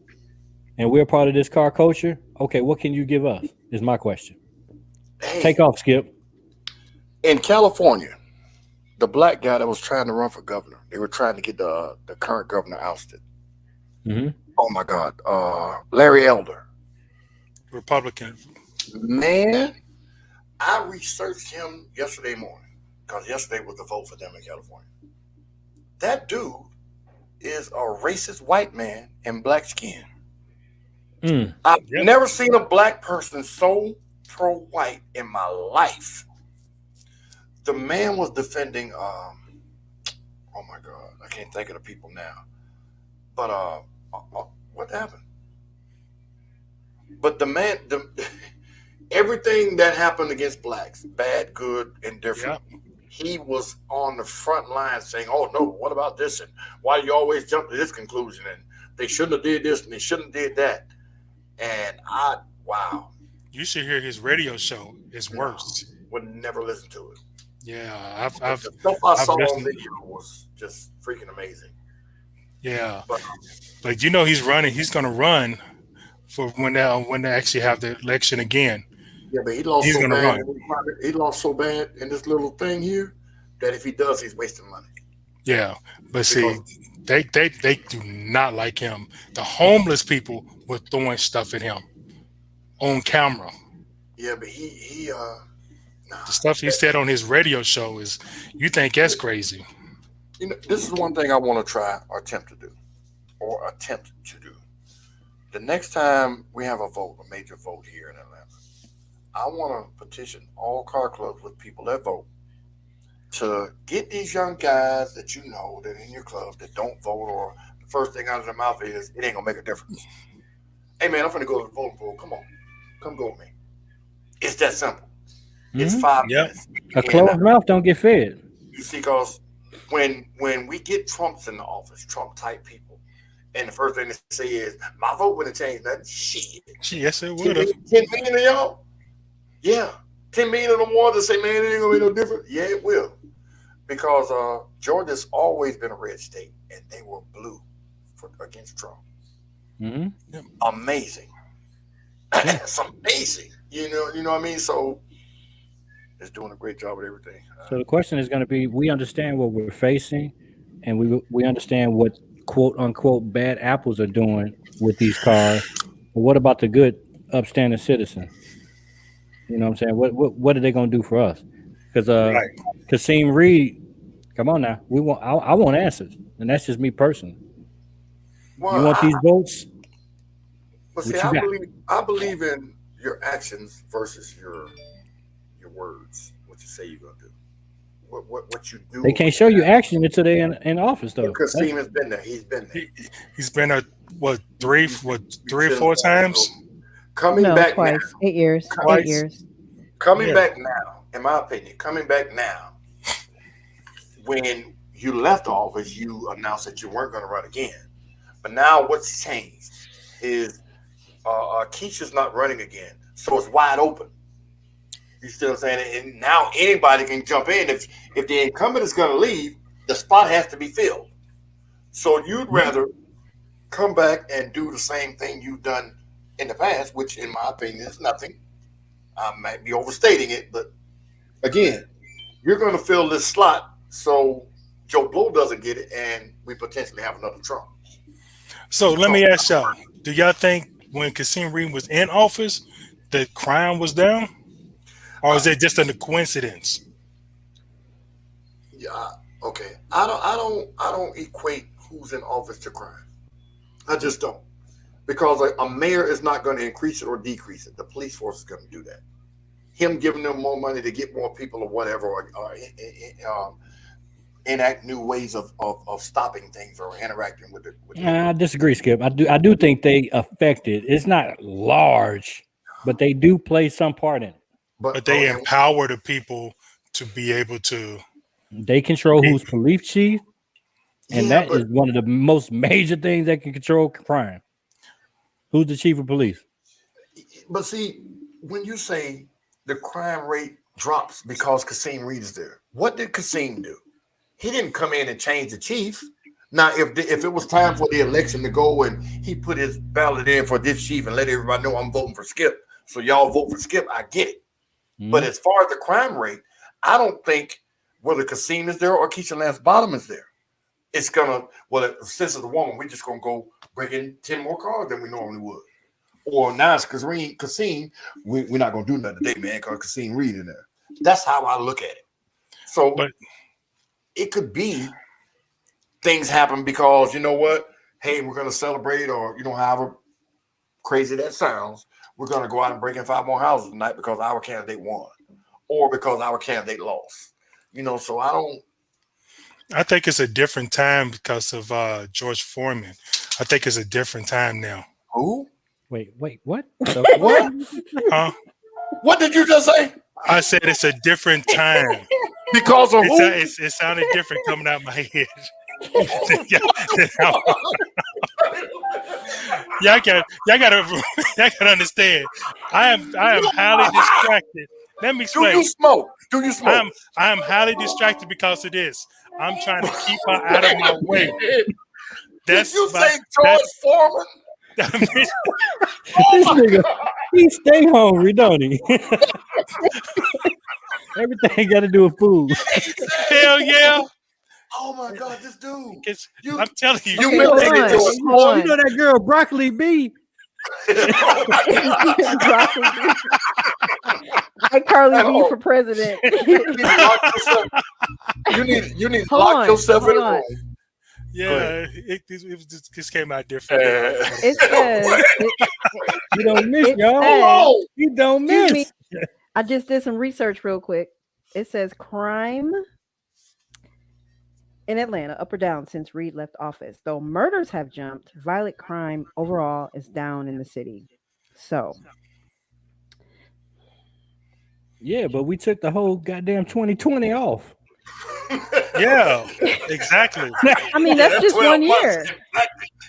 and we're part of this car culture, okay, what can you give us is my question. Hey, Take off, Skip. in California, the black guy that was trying to run for governor, they were trying to get the current governor ousted. Mm-hmm. Oh my God, Larry Elder. Republican. Man, I researched him yesterday morning because yesterday was the vote for them in California. That dude is a racist white man in black skin. I've Yep. never seen a black person so pro-white in my life. The man was defending, oh my God, I can't think of the people now. But what happened? But the man, everything that happened against blacks, bad, good, and different, he was on the front line saying, oh no, what about this? And why do you always jump to this conclusion? And they shouldn't have did this and they shouldn't have did that. And wow. You should hear his radio show. It's worse. Would never listen to it. Yeah, The stuff I saw on listened. video was just freaking amazing. Yeah, But but you know he's running. He's going to run for when they actually have the election again. yeah, but he lost He's so gonna bad. run. He lost so bad in this little thing here that if he does, he's wasting money. Yeah, but see, they do not like him. The homeless people were throwing stuff at him on camera. Yeah, but he The stuff he said on his radio show is, you think that's crazy? you know, this is one thing I want to try or attempt to do. The next time we have a major vote here in Atlanta, I want to petition all car clubs with people that vote to get these young guys that you know that in your club that don't vote, or the first thing out of their mouth is, it ain't gonna make a difference. Hey man, I'm finna go to the voting pool. Come on, come go with me. It's that simple. It's 5 Yep. minutes. A closed mouth don't get fed. You see, because when we get Trumps in the office, Trump type people, And the first thing they say is, my vote wouldn't change nothing. Shit. Yes, it would have. 10 million of y'all? Yeah. 10 million of them more that say, man, it ain't gonna be no different. Yeah, it will. Because Georgia's always been a red state, and they were blue against Trump. Mm-hmm. Amazing. It's amazing. You know what I mean? So it's doing a great job with everything. So the question is going to be: we understand what we're facing, and we understand what quote unquote bad apples are doing with these cars. But what about the good, upstanding citizen? You know what I'm saying? What are they going to do for us? Because Kasim Reed, come on now, I want answers, and that's just me personally. Well, you want these votes? But see, I believe in your actions versus your words. What you say you're gonna do. What you do. They can't show you action until they're in office, though. Kasim has been there. He's been there. He's been three or four times. Coming back twice. Now. 8 years. Twice. 8 years. Coming back now, in my opinion, coming back now, when you left office, you announced that you weren't going to run again. But now what's changed is Keisha's not running again. So it's wide open. You see what I'm saying? And now anybody can jump in. If the incumbent is going to leave, the spot has to be filled. So you'd rather come back and do the same thing you've done in the past, which in my opinion is nothing. I might be overstating it, but again, you're going to fill this slot so Joe Blow doesn't get it and we potentially have another Trump. So let me ask y'all, do y'all think when Kasim Reed was in office, the crime was down? Or is it just a coincidence? Yeah, okay. I don't equate who's in office to crime. I just don't. Because a mayor is not going to increase it or decrease it. The police force is going to do that. Him giving them more money to get more people or whatever, or enact new ways of stopping things or interacting with it. I disagree, Skip. I do think they affected. It's not large, but they do play some part in it. But they empower the people to be able to. They control who's police chief, and that is one of the most major things that can control crime. Who's the chief of police? But see, when you say the crime rate drops because Kasim Reed is there, what did Kasim do? He didn't come in and change the chief. Now, if it was time for the election to go and he put his ballot in for this chief and let everybody know I'm voting for Skip, so y'all vote for Skip, I get it. But as far as the crime rate, I don't think whether Kasim is there or Keisha Lance Bottom is there, it's gonna. Well, since it's a woman, we're just gonna go bring in 10 more cars than we normally would. Or now it's Kasim, we're not gonna do nothing today, man, because Kasim Reed in there. That's how I look at it. So, but it could be things happen because you know what? Hey, we're gonna celebrate, or however crazy that sounds. We're going to go out and break in 5 more houses tonight because our candidate won or because our candidate lost. So I think it's a different time because of George Foreman. I think it's a different time now. Who? Wait, what? What? Huh? What did you just say? I said it's a different time. Because of who? It sounded different coming out of my head. Y'all gotta understand. I am highly distracted. Let me explain. Do you smoke? I am highly distracted because of this. I'm trying to keep her out of my way. Did you say George Foreman? This nigga, he stay hungry, don't he? Everything got to do with food. Hell yeah. Oh my God, this dude! I'm telling you, you know that girl Broccoli B. Like Carly B for president. You need to lock yourself in a room. Yeah, it just came out different. It says you don't miss, y'all. You don't miss. I just did some research real quick. It says crime in Atlanta up or down since Reed left office. Though murders have jumped, violent crime overall is down in the city. So yeah, but we took the whole goddamn 2020 off. Yeah, exactly. I mean, that's just 1 year.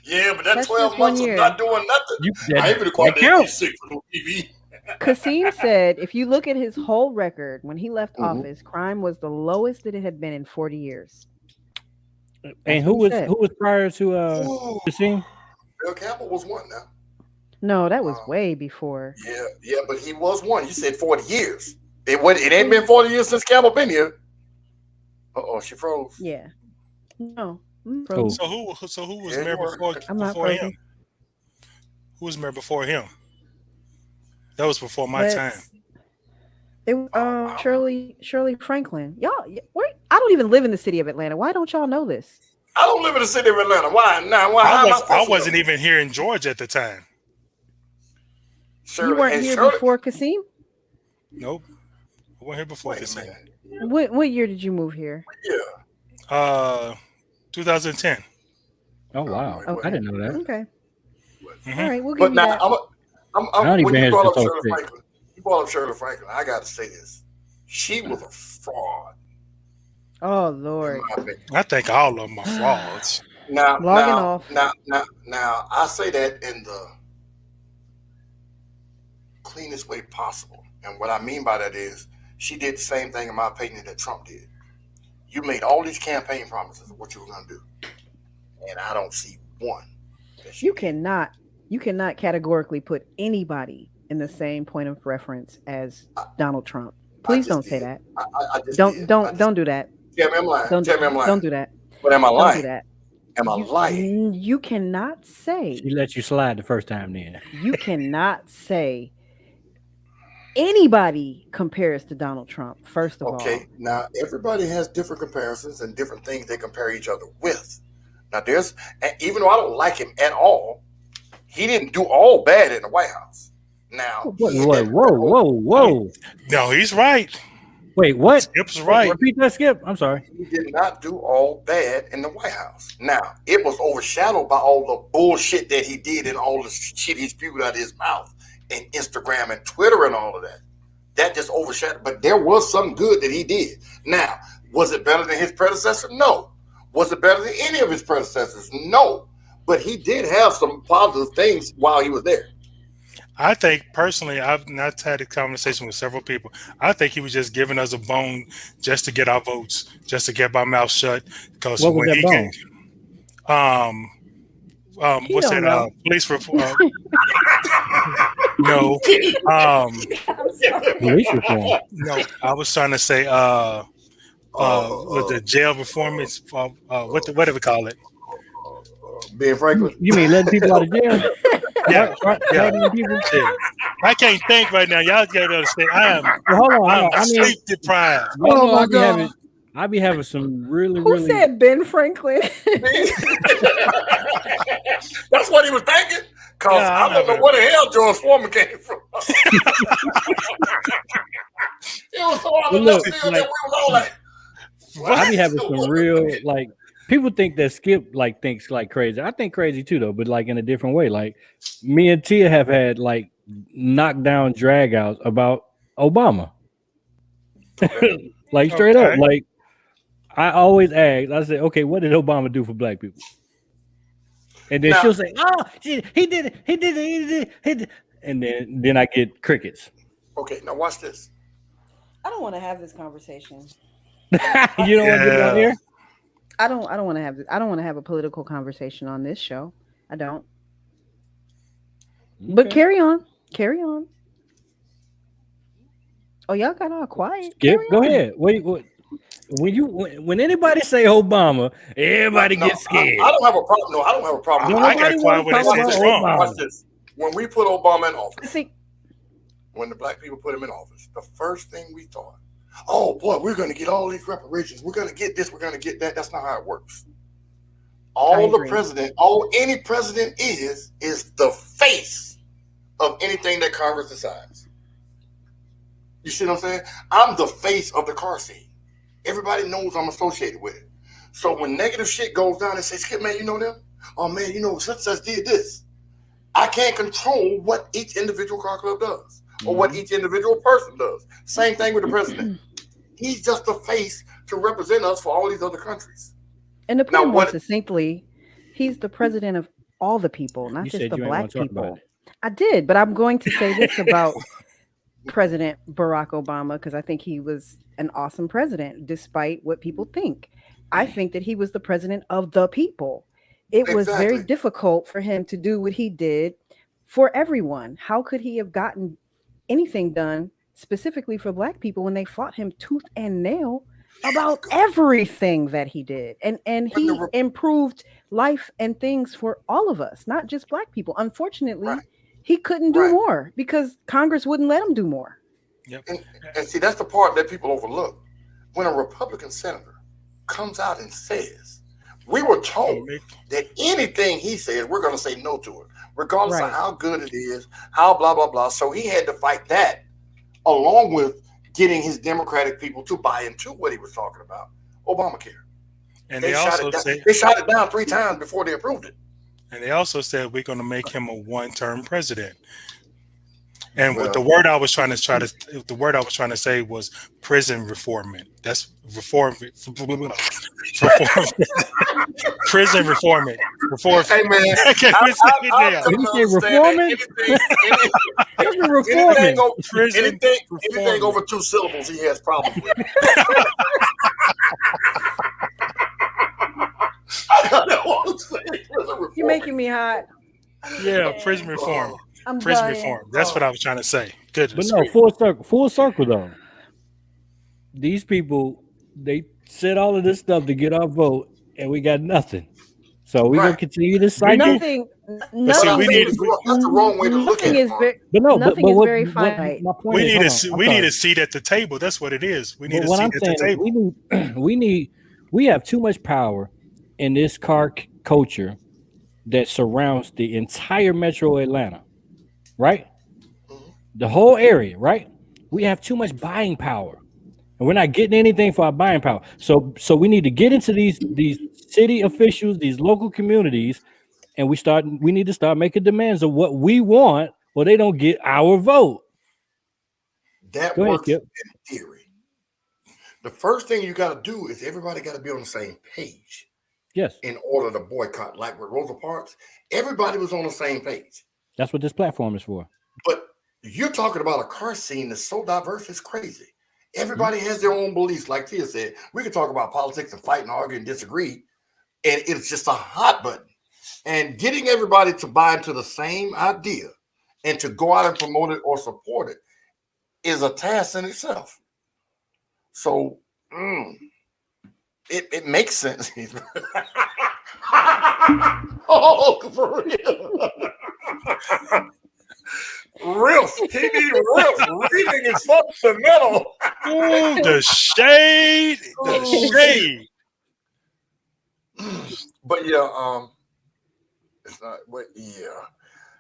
Yeah, but that That's 12 just 1 months of year. not doing nothing. I ain't been required to get counts. sick for no TV. Kasim said if you look at his whole record when he left Mhm. office, crime was the lowest that it had been in 40 years. And what who he was said. who was prior to Ooh, Kasim? Bill Campbell was one now. No, that was Wow. way before. Yeah, but he was one. You said 40 years. It ain't been 40 years since Campbell been here. Uh-oh, she froze. Yeah. No. I'm Oh. frozen. So who was Yeah, mayor you were. before I'm not before him? frozen. Who was mayor before him? That was before my time. That's- It was Shirley Franklin. Y'all, I don't even live in the city of Atlanta. Why don't y'all know this? I don't live in the city of Atlanta. Why? Now, why? How am I supposed I to wasn't know? even here in Georgia at the time. Shirley, You weren't and here Shirley- before Kasim? Nope. I wasn't here before Wait a Kasim. minute. What year did you move here? Yeah. 2010. Oh wow, wait. I didn't know that. Okay. Mhm. All right, we'll give But you now, that. I don't even when you have brought to up talk Shirley shit. Franklin, I got to say this. She was a fraud. Oh in Lord. my opinion. I think all of them are frauds. Now, Logging off. Now, I say that in the cleanest way possible. And what I mean by that is she did the same thing, in my opinion, that Trump did. You made all these campaign promises of what you were going to do. And I don't see one. that she You did. cannot categorically put anybody in the same point of reference as Donald Trump. Please just don't say did. that. I just Don't did. don't do that. Tell me I'm lying. Don't Tell me I'm lying. don't do that. But am I Don't lying? do that. Am I lying? You cannot say. She let you slide the first time. Then You cannot say anybody compares to Donald Trump. First of all, Okay, now everybody has different comparisons and different things they compare each other with. Now, even though I don't like him at all, he didn't do all bad in the White House. Now, whoa. No, he's right. Wait, what? Skip's right. Repeat that, Skip. I'm sorry. he did not do all bad in the White House. Now, it was overshadowed by all the bullshit that he did and all the shit he spewed out of his mouth and Instagram and Twitter and all of that. That just overshadowed. But there was some good that he did. Now, was it better than his predecessor? No. Was it better than any of his predecessors? No. But he did have some positive things while he was there. I think personally, I've not had a conversation with several people. I think he was just giving us a bone just to get our votes, just to get our mouth shut. Because What was when that he bone? what's don't that? know. Police reform. No, Police reform. no. I was trying to say, with the jail performance. What do we call it? Ben Franklin. You mean letting people out of jail? Yeah, yeah. Letting people? Yeah. I can't think right now. Y'all gotta understand. Well, hold on. I'm I mean, sleep deprived. y'all know my I be God. having. I be having some really, who really. said Ben Franklin? That's what he was thinking. Because Yeah, I don't know where the hell George Foreman came from. It was so out of Well, left look, field like- that we was all like, I be having some real like. People think that Skip like thinks like crazy. I think crazy too though, but like in a different way. Like me and Tia have had like knockdown drag outs about Obama. Like straight up. Okay. Like I always ask, I say, okay, what did Obama do for black people? And then Now- she'll say, oh, he did it. And then I get crickets. okay, now watch this. I don't want to have this conversation. You don't want to get it on Yeah. here? I don't want to have I don't want to have a political conversation on this show. I don't. But Okay. carry on. Carry on. Oh, y'all got all quiet. Skip, Carry go on. ahead. Wait. When anybody say Obama, everybody No, gets scared. I don't have a problem. No, I don't have a problem. Don't I nobody got quiet wanna when they talk said about Trump. Obama. Watch this. When we put Obama in office, See, when the black people put him in office, the first thing we thought, oh boy, we're going to get all these reparations. We're going to get this. We're going to get that. That's not how it works. Any president is the face of anything that Congress decides. You see what I'm saying? I'm the face of the car seat. Everybody knows I'm associated with it. So when negative shit goes down and say, Skip, man, you know them? Oh man, you know, such did this. I can't control what each individual car club does or what each individual person does. Same thing with the president. He's just the face to represent us for all these other countries. and to put Now, it more what- succinctly, he's the president of all the people, not You just said the you ain't wanna black talk about people. it. I did, but I'm going to say this about President Barack Obama because I think he was an awesome president, despite what people think. I think that he was the president of the people. It was very Exactly. difficult for him to do what he did for everyone. How could he have gotten anything done specifically for black people when they fought him tooth and nail about everything that he did? And When the he improved life and things for all of us, not just black people. Unfortunately, Right. he couldn't do Right. more because Congress wouldn't let him do more. Yep. And see, that's the part that people overlook. When a Republican senator comes out and says, we were told that anything he says, we're going to say no to it, regardless Right. of how good it is, how blah, blah, blah. So he had to fight that along with getting his Democratic people to buy into what he was talking about, Obamacare. And They they shot also it down. said, They shot it down 3 times before they approved it. and they also said we're going to make him a one-term president. And Well, the word I was trying to say was prison reformment. That's reform. Prison reformment. Reform. Hey man, I can't even say it now. Did you say reforming? Reforming. Prison Anything reformment. over 2 syllables, he has problems with. I don't want to say prison reform. You're making me hot. Yeah, prison reform. I'm Prison dying. reform. That's what I was trying to say. Goodness. But no, full circle though. These people, they said all of this stuff to get our vote, and we got nothing. So we're gonna continue this cycle. Nothing. see, Nothing. we need- That's the wrong way to look at Nothing it. is very. But no, Nothing but is what, very what finite. my point We is, need hold a on, se- I'm we need sorry. a seat at the table. That's what it is. We need But a what seat I'm at the saying table. is we have too much power in this car culture that surrounds the entire metro Atlanta, right? The whole area, right? We have too much buying power, and we're not getting anything for our buying power. So we need to get into these city officials, these local communities, and we need to start making demands of what we want, or they don't get our vote. That Go ahead, works Kip. in theory. The first thing you got to do is everybody got to be on the same page Yes, in order to boycott. Like with Rosa Parks, everybody was on the same page. that's what this platform is for. But you're talking about a car scene that's so diverse, it's crazy. Everybody has their own beliefs. Like Tia said, we can talk about politics and fight and argue and disagree, and it's just a hot button. And getting everybody to buy into the same idea and to go out and promote it or support it is a task in itself. So it makes sense. Oh, for real. Riff. He needs riff. Reading is fundamental. Ooh, the shade. The shade. But yeah, it's not. But yeah,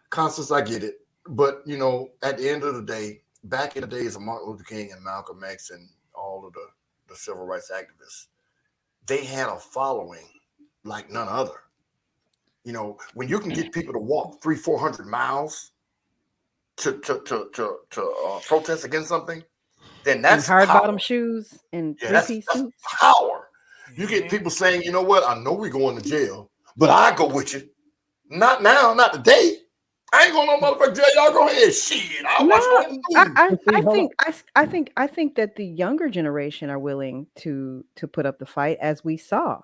Constance, I get it. But you know, at the end of the day, back in the days of Martin Luther King and Malcolm X and all of the civil rights activists, they had a following like none other. You know, when you can get people to walk 300-400 miles to protest against something, then that's hard power. bottom shoes and Yeah, three-piece that's suits. power. You get people saying, you know what? I know we're going to jail, but I go with you. Not now, not today. I ain't going to no motherfucking jail. Y'all go ahead. Shit, I'll watch my own movie. I think that the younger generation are willing to put up the fight, as we saw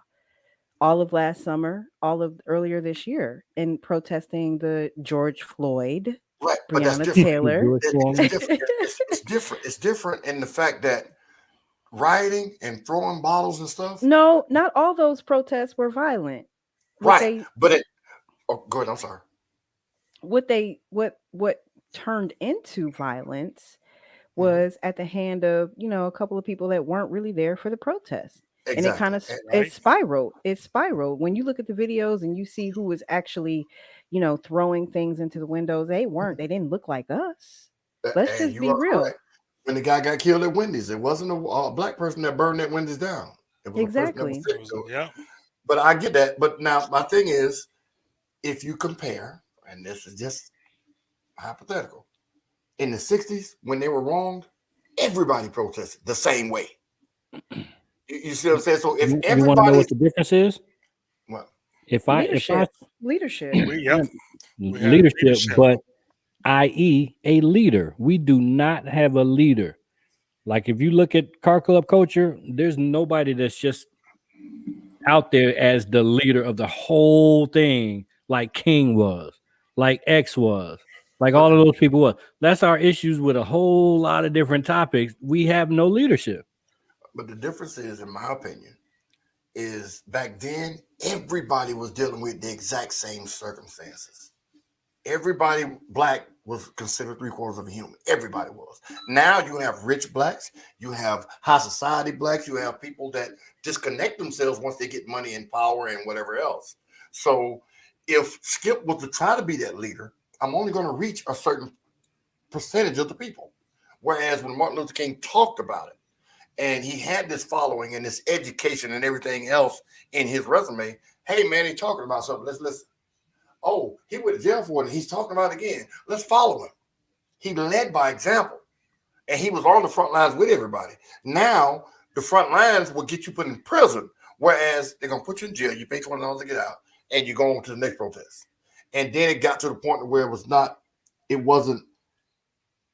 all of last summer, all of earlier this year, in protesting the George Floyd, Right, but that's Breonna different. Taylor. It's different. It's different. It's different in the fact that rioting and throwing bottles and stuff. No, not all those protests were violent. Right, but it. Oh, go ahead. I'm sorry. What turned into violence was at the hand of a couple of people that weren't really there for the protest. Exactly. And it kind of it spiraled. When you look at the videos and you see who was actually throwing things into the windows, they didn't look like us. Let's just be real. Correct. When the guy got killed at Wendy's, it wasn't a black person that burned that Wendy's down. It was Exactly. Yeah. But I get that. But now my thing is, if you compare, and this is just hypothetical, in the 60s, when they were wronged, everybody protested the same way. You see what I'm saying? So if You want to know everybody, what the difference is? what? Leadership. Yep. We have leadership, but i.e. a leader. We do not have a leader. Like if you look at car club culture, there's nobody that's just out there as the leader of the whole thing, like King was, like X was, like all of those people was. That's our issues with a whole lot of different topics. We have no leadership. But the difference is, in my opinion, is back then everybody was dealing with the exact same circumstances. Everybody black was considered 3/4 of a human. Everybody was. Now you have rich blacks, you have high society blacks, you have people that disconnect themselves once they get money and power and whatever else. So if Skip was to try to be that leader, I'm only going to reach a certain percentage of the people. Whereas when Martin Luther King talked about it, and he had this following and this education and everything else in his resume, hey man, he's talking about something. Let's listen. Oh, he went to jail for it. He's talking about it again. Let's follow him. He led by example, and he was on the front lines with everybody. Now the front lines will get you put in prison, whereas they're gonna put you in jail. You pay $20 to get out, and you go on to the next protest. And then it got to the point where it wasn't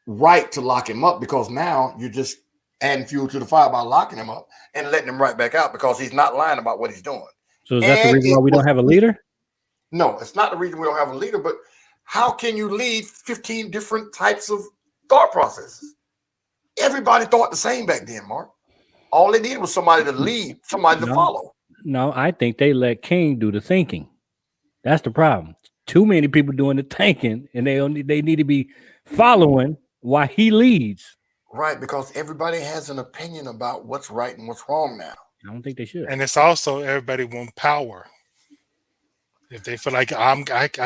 right to lock him up, because now you're just adding fuel to the fire by locking him up and letting him right back out because he's not lying about what he's doing. So is that the reason why we don't have a leader? No, it's not the reason we don't have a leader, but how can you lead 15 different types of thought processes? Everybody thought the same back then, Mark. All they needed was somebody to lead, somebody to follow. No, I think they let King do the thinking. That's the problem. Too many people doing the thinking, and they need to be following while he leads. Right, because everybody has an opinion about what's right and what's wrong now. I don't think they should. And it's also everybody want power. If they feel like I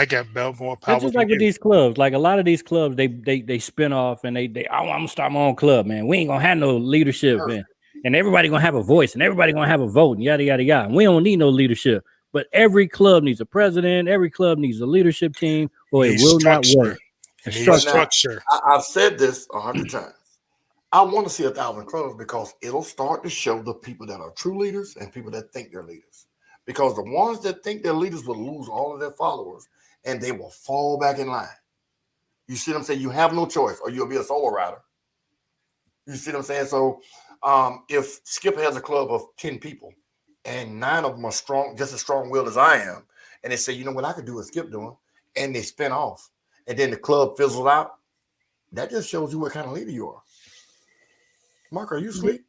got more power. It's just like with these clubs. Like a lot of these clubs, they spin off and I'm gonna start my own club, man. We ain't gonna have no leadership, man. And everybody gonna have a voice and everybody gonna have a vote and yada yada yada. And we don't need no leadership. But every club needs a president, every club needs a leadership team, or it will not work. Structure. I've said this 100 times. I want to see 1,000 clubs because it'll start to show the people that are true leaders and people that think they're leaders. Because the ones that think they're leaders will lose all of their followers and they will fall back in line. You see what I'm saying? You have no choice or you'll be a solo rider. You see what I'm saying? So if Skip has a club of 10 people and 9 of them are strong, just as strong-willed as I am, and they say, you know what I could do what Skip doing, and they spin off, and then the club fizzles out, that just shows you what kind of leader you are. Mark, are you asleep?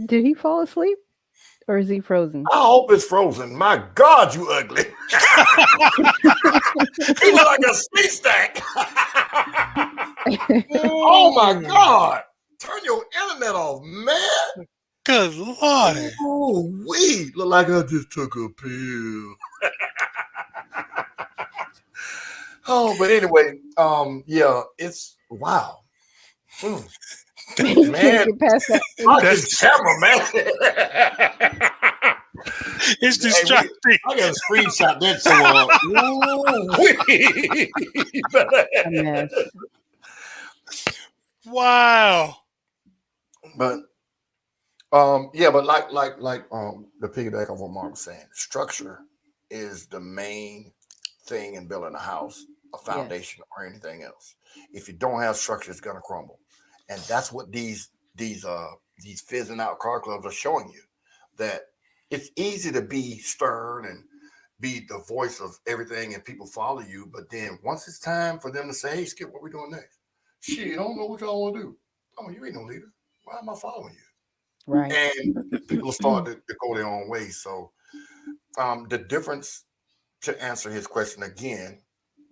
Did he fall asleep? Or is he frozen? I hope it's frozen. My God, you ugly. He look like a sleep stack. Oh my God. Turn your internet off, man. Good Lord. Oh, we look like I just took a pill. Oh, but anyway, yeah, it's wow. Man, that's camera, man. It's distracting. I got to screenshot that Wow. But yeah, but like the piggyback of what Mark was saying, structure is the main thing in building a house, a foundation, or anything else. If you don't have structure, it's gonna crumble. And that's what these fizzing out car clubs are showing you, that it's easy to be stern and be the voice of everything and people follow you. But then once it's time for them to say, hey, Skip, what we doing next? Shit, I don't know what y'all want to do. Oh, you ain't no leader. Why am I following you? Right. And people start to go their own way. So the difference, to answer his question again,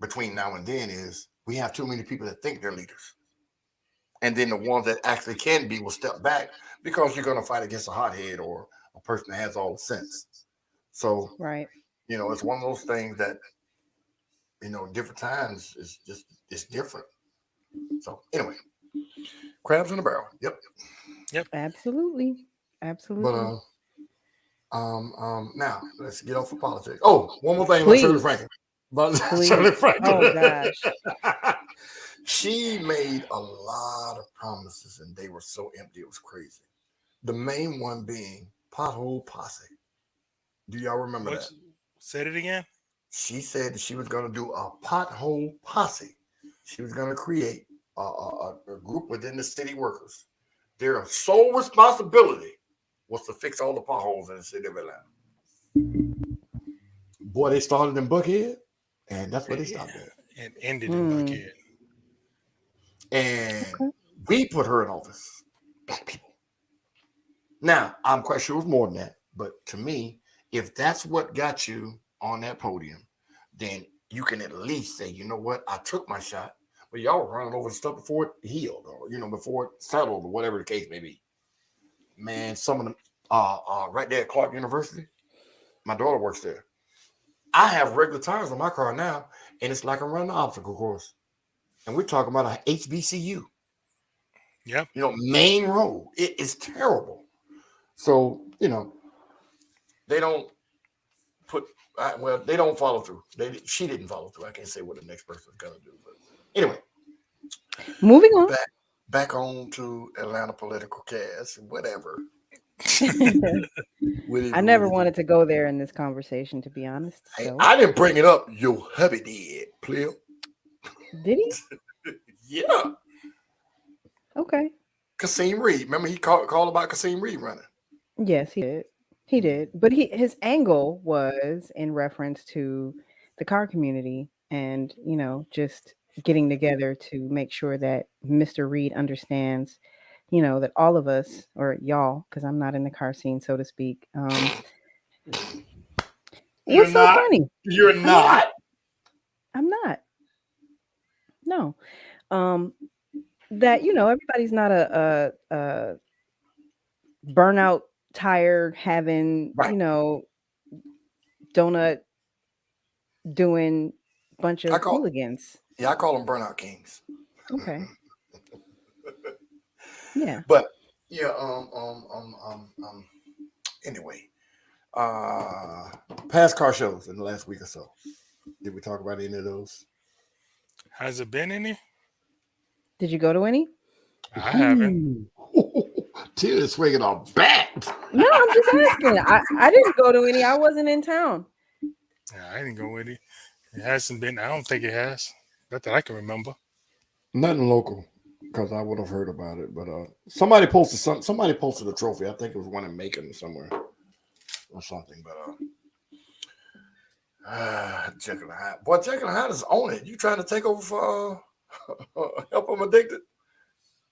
between now and then is we have too many people that think they're leaders. And then the ones that actually can be will step back because you're going to fight against a hothead or a person that has all the sense. So, right, you know, it's one of those things that, you know, different times it's different. So anyway, crabs in the barrel. Yep. Absolutely. But now let's get off of politics. Oh, one more thing about Shirley Franklin. Shirley Franklin. Oh gosh. She made a lot of promises and they were so empty, it was crazy. The main one being Pothole Posse. Do y'all remember that? Said it again. She said that she was going to do a pothole posse. She was going to create a group within the city workers. Their sole responsibility was to fix all the potholes in the city of Atlanta. Boy, they started in Buckhead, and that's where they stopped at. And ended in Buckhead. And we put her in office. Black people. Now, I'm quite sure it was more than that. But to me, if that's what got you on that podium, then you can at least say, you know what, I took my shot, but y'all were running over the stuff before it healed, or before it settled, or whatever the case may be. Man, some of them right there at Clark University, my daughter works there. I have regular tires on my car now, and it's like I'm running an obstacle course. And we're talking about an HBCU. Yep. Main road. It is terrible. So, they don't they don't follow through. She didn't follow through. I can't say what the next person's gonna do. But anyway, moving on. Back on to Atlanta political cast, whatever. I never wanted to go there in this conversation, to be honest. So. I didn't bring it up. Your hubby did, player. Did he? Yeah. Okay. Kasim Reed. Remember he called about Kasim Reed running? Yes, he did. He did. But his angle was in reference to the car community and, just getting together to make sure that Mr. Reed understands, that all of us, or y'all, because I'm not in the car scene, so to speak. What's so funny? You're not. I'm not. No. That, everybody's not a burnout tire having, right. Donut doing bunch of hooligans. Yeah, I call them burnout kings. Okay. Yeah. But yeah, anyway. Past car shows in the last week or so. Did we talk about any of those? Has it been any? Did you go to any? I haven't. Tia is swinging on back. No, I'm just asking. I didn't go to any. I wasn't in town. Yeah, I didn't go with it. It hasn't been. I don't think it has. Not that I can remember. Nothing local, because I would have heard about it. But somebody posted a trophy. I think it was one in Macon somewhere or something. But Jekyll and Hyde. Boy, Jekyll and Hyde is on it. You trying to take over for Help I'm Addicted?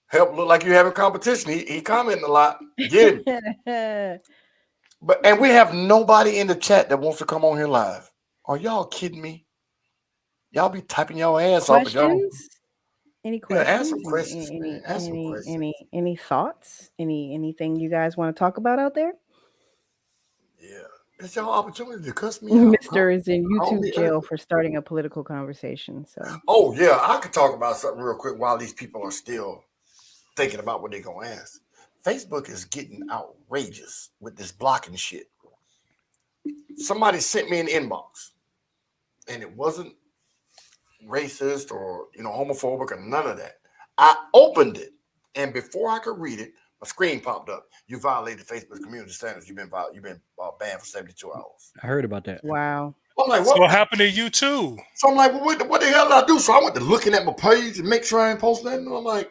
Help look like you having competition. He commenting a lot. Get him. And we have nobody in the chat that wants to come on here live. Are y'all kidding me? Y'all be typing y'all ass off. Any questions? Yeah, ask some questions. Any thoughts? Anything you guys want to talk about out there? Yeah. It's your opportunity to cuss me out. Mr. is in YouTube jail for starting a political conversation. So. Oh, yeah. I could talk about something real quick while these people are still thinking about what they're going to ask. Facebook is getting outrageous with this blocking shit. Somebody sent me an inbox, and it wasn't racist or homophobic or none of that. I opened it, and before I could read it, a screen popped up. You violated Facebook community standards. You've been banned for 72 hours. I heard about that. Wow. I'm like, what happened to you too? So I'm like, well, what the hell did I do? So I went to looking at my page and make sure I ain't post nothing. And I'm like,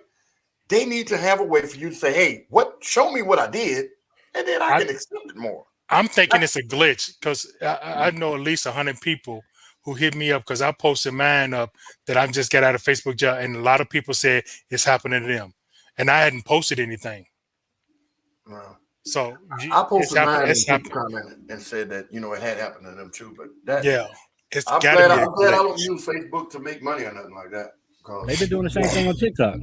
they need to have a way for you to say, hey, show me what I did, and then I can accept it more. I'm thinking it's a glitch because I know at least 100 people who hit me up because I posted mine up that I just got out of Facebook jail, and a lot of people said it's happening to them, and I hadn't posted anything. No. So I posted mine and people commented and said that it had happened to them too, but I'm glad I don't use Facebook to make money or nothing like that. They've been doing the same thing on TikTok.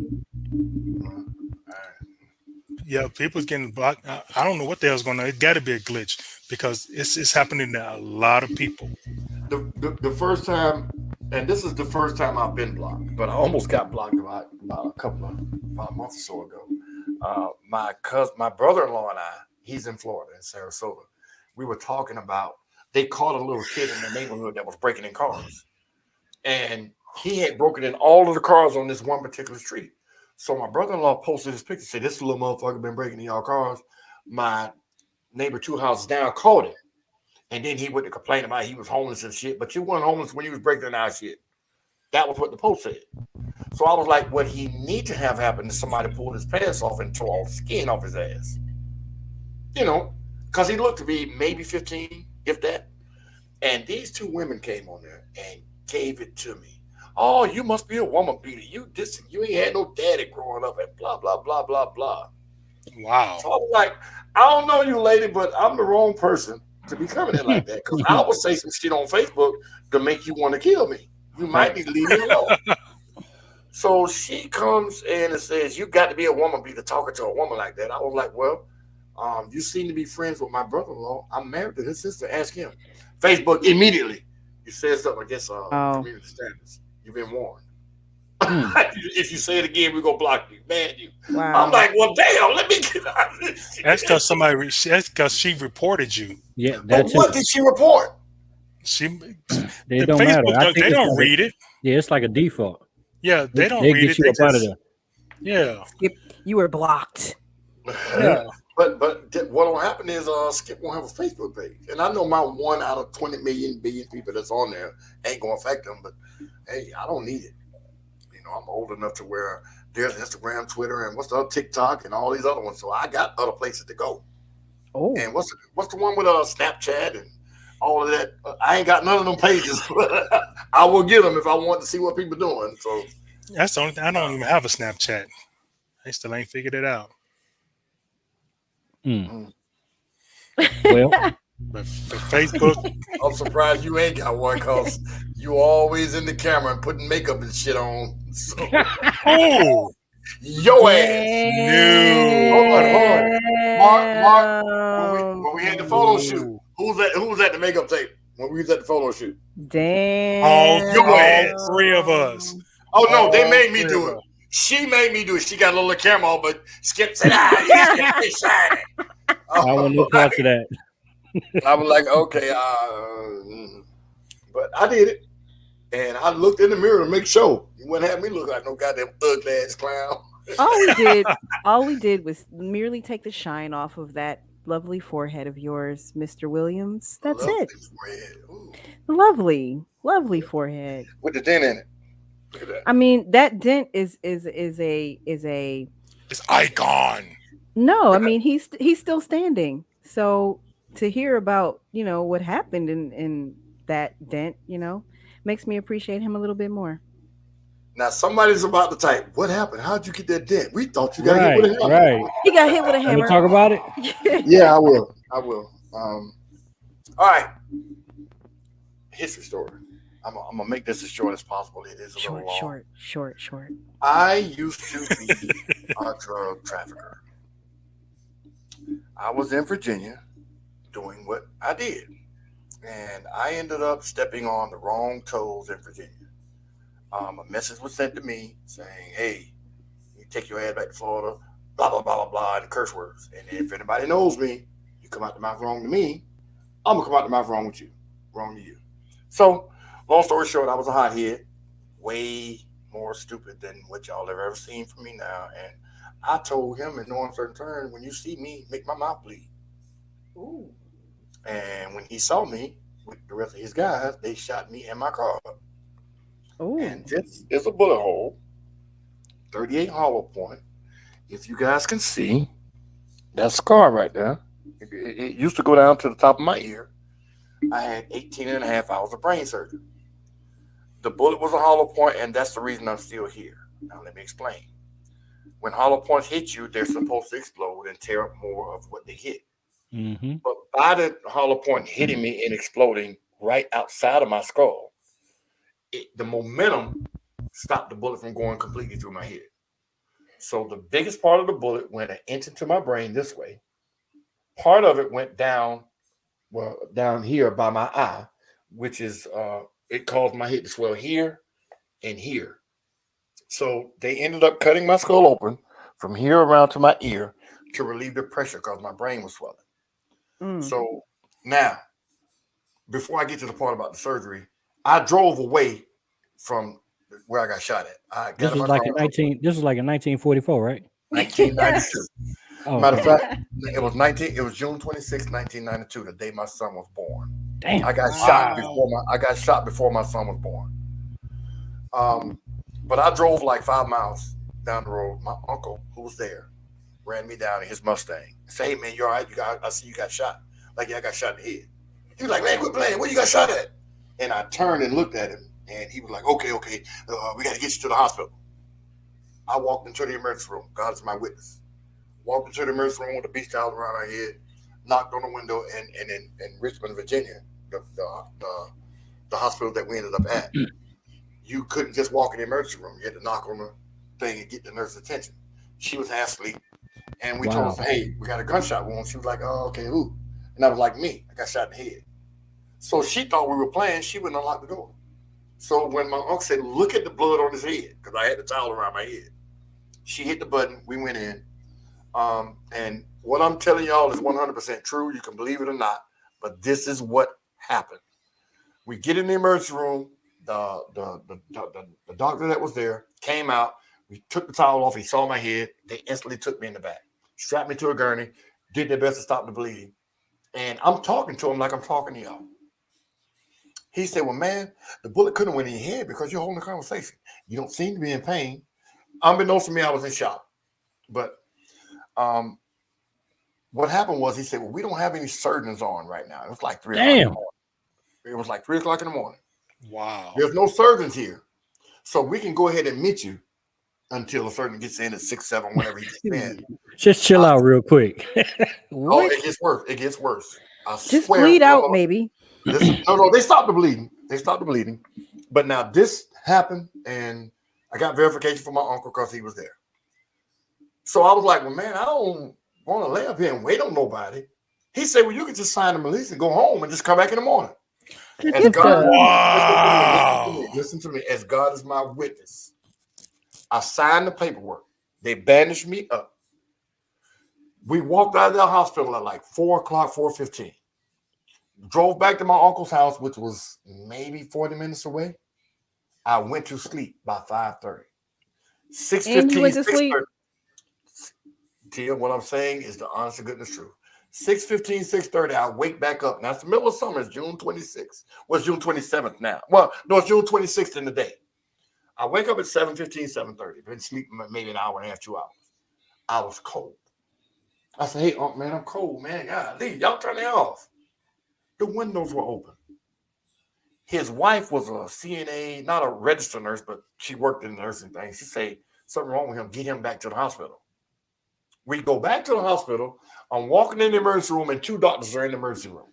Yeah, people's getting blocked. I don't know what the hell's going on. It got to be a glitch because it's happening to a lot of people. The first time, and this is the first time I've been blocked, but I almost got blocked about a month or so ago. My brother-in-law and I, he's in Florida, in Sarasota. We were talking about, they caught a little kid in the neighborhood that was breaking in cars. And he had broken in all of the cars on this one particular street. So my brother-in-law posted his picture, said, this little motherfucker been breaking in y'all cars. My neighbor 2 houses down caught him. And then he went to complain about he was homeless and shit. But you weren't homeless when you was breaking our shit. That was what the post said. So I was like, what he need to have happened is somebody pulled his pants off and tore all the skin off his ass. You know, because he looked to be maybe 15, if that. And these two women came on there and gave it to me. Oh, you must be a woman beater. You ain't had no daddy growing up and blah, blah, blah, blah, blah. Wow. So I was like, I don't know you, lady, but I'm the wrong person to be coming in like that. Because I would say some shit on Facebook to make you want to kill me. You might need to leave me alone. So she comes in and says, you got to be a woman beater talking to a woman like that. I was like, well, you seem to be friends with my brother-in-law. I'm married to his sister. Ask him. Facebook immediately. You said something against community standards. You've been warned. If you say it again, we're gonna block you, ban you. Wow. I'm like, well, damn, let me get out of this. That's because she reported you. Yeah, but what did she report? They don't matter. They don't read it. Yeah, it's like a default. Yeah, they don't read it. They get you up out of there. Yeah, Skip, you were blocked. Yeah. But what will happen is Skip won't have a Facebook page. And I know my 1 out of 20 billion people that's on there ain't going to affect them. But, hey, I don't need it. You know, I'm old enough to where there's Instagram, Twitter, and what's the other, TikTok, and all these other ones. So I got other places to go. Oh. And what's the one with Snapchat and all of that? I ain't got none of them pages. I will get them if I want to see what people are doing. So that's the only thing. I don't even have a Snapchat. I still ain't figured it out. Well, but for Facebook, I'm surprised you ain't got one because you always in the camera and putting makeup and shit on. So. Oh, your ass. No. Mark. When we had the photo shoot, who was at the makeup tape? When we was at the photo shoot? Damn. Your ass. 3 of us. Oh no, they made me do it. She made me do it. She got a little camera on, but Skip said, it's shining. I want no parts of that. I was like, okay, but I did it. And I looked in the mirror to make sure. You wouldn't have me look like no goddamn ugly ass clown. All we did was merely take the shine off of that lovely forehead of yours, Mr. Williams. That's it. Lovely forehead. With the dent in it. I mean, that dent is a it's icon. No, I mean he's still standing. So to hear about what happened in that dent, makes me appreciate him a little bit more. Now somebody's about to type, what happened? How'd you get that dent? We thought you got hit with a hammer. Right. He got hit with a hammer. Can we talk about it? Yeah, I will. All right. History story. I'm gonna make this as short as possible. It is a little long. Short. I used to be a drug trafficker. I was in Virginia doing what I did, and I ended up stepping on the wrong toes in Virginia. A message was sent to me saying, "Hey, you take your ass back to Florida." Blah blah blah blah blah, and curse words. And if anybody knows me, you come out the mouth wrong to me, I'm gonna come out the mouth wrong with you, wrong to you. So. Long story short, I was a hothead, way more stupid than what y'all have ever seen from me now. And I told him in no uncertain terms, when you see me, make my mouth bleed. Ooh. And when he saw me with the rest of his guys, they shot me and my car up. Ooh. And this is a bullet hole, 38 hollow point. If you guys can see, that scar right there, it used to go down to the top of my ear. I had 18 and a half hours of brain surgery. The bullet was a hollow point, and that's the reason I'm still here. Now, let me explain. When hollow points hit you, they're supposed to explode and tear up more of what they hit. Mm-hmm. But by the hollow point hitting me and exploding right outside of my skull, the momentum stopped the bullet from going completely through my head. So the biggest part of the bullet went an inch into my brain this way. Part of it went down here by my eye, which is it caused my head to swell here and here. So they ended up cutting my skull open from here around to my ear to relieve the pressure because my brain was swelling. So now, before I get to the part about the surgery, I drove away from where I got shot at. This was like in 1944, right? 1992. Matter of fact, it was June 26, 1992, the day my son was born. Damn. I got shot before my son was born. But I drove like 5 miles down the road. My uncle, who was there, ran me down in his Mustang. Say, hey man, you all right? I see you got shot. Like, yeah, I got shot in the head. He was like, man, quit playing. Where you got shot at? And I turned and looked at him, and he was like, okay, we got to get you to the hospital. I walked into the emergency room. God is my witness. Walked into the emergency room with a beach towel around our head, knocked on the window, and in Richmond, Virginia, the hospital that we ended up at, you couldn't just walk in the emergency room. You had to knock on the thing and get the nurse's attention. She was half asleep, and we told her, hey, we got a gunshot wound. She was like, oh, okay, who? And I was like, me. I got shot in the head. So she thought we were playing. She wouldn't unlock the door. So when my uncle said, look at the blood on his head, because I had the towel around my head, she hit the button. We went in. And what I'm telling y'all is 100% true. You can believe it or not, but this is what happened. We get in the emergency room. The doctor that was there came out. We took the towel off. He saw my head. They instantly took me in the back, strapped me to a gurney, did their best to stop the bleeding. And I'm talking to him like I'm talking to y'all. He said, well, man, the bullet couldn't have went in your head because you're holding a conversation. You don't seem to be in pain. Unbeknownst to me, I was in shock. But what happened was he said, well, we don't have any surgeons on right now. It was like 3 o'clock in the morning. It was like 3 o'clock in the morning. Wow. There's no surgeons here. So we can go ahead and admit you until a surgeon gets in at 6, 7, whenever he gets in. Just chill out real quick. Oh, it gets worse. It gets worse. I Just swear, bleed out, maybe. No, they stopped the bleeding. But now this happened, and I got verification from my uncle because he was there. So I was like, well, man, I don't want to lay up here and wait on nobody. He said, well, you can just sign the release and go home and just come back in the morning. As God, listen to me. As God is my witness, I signed the paperwork. They bandaged me up. We walked out of the hospital at like 4 o'clock, 4:15. Drove back to my uncle's house, which was maybe 40 minutes away. I went to sleep by 5:30. 6:15. And you went to sleep? Tia, what I'm saying is the honest to goodness truth. 6:15, 6:30, I wake back up. Now it's the middle of summer. It's June 26th. Well, it's June 27th now. Well, no, it's June 26th in the day. I wake up at 7:15, 7:30. Been sleeping maybe an hour and a half, 2 hours. I was cold. I said, hey, Unc, man, I'm cold, man. God, y'all turn it off. The windows were open. His wife was a CNA, not a registered nurse, but she worked in the nursing thing. She said, something wrong with him. Get him back to the hospital. We go back to the hospital. I'm walking in the emergency room, and 2 doctors are in the emergency room.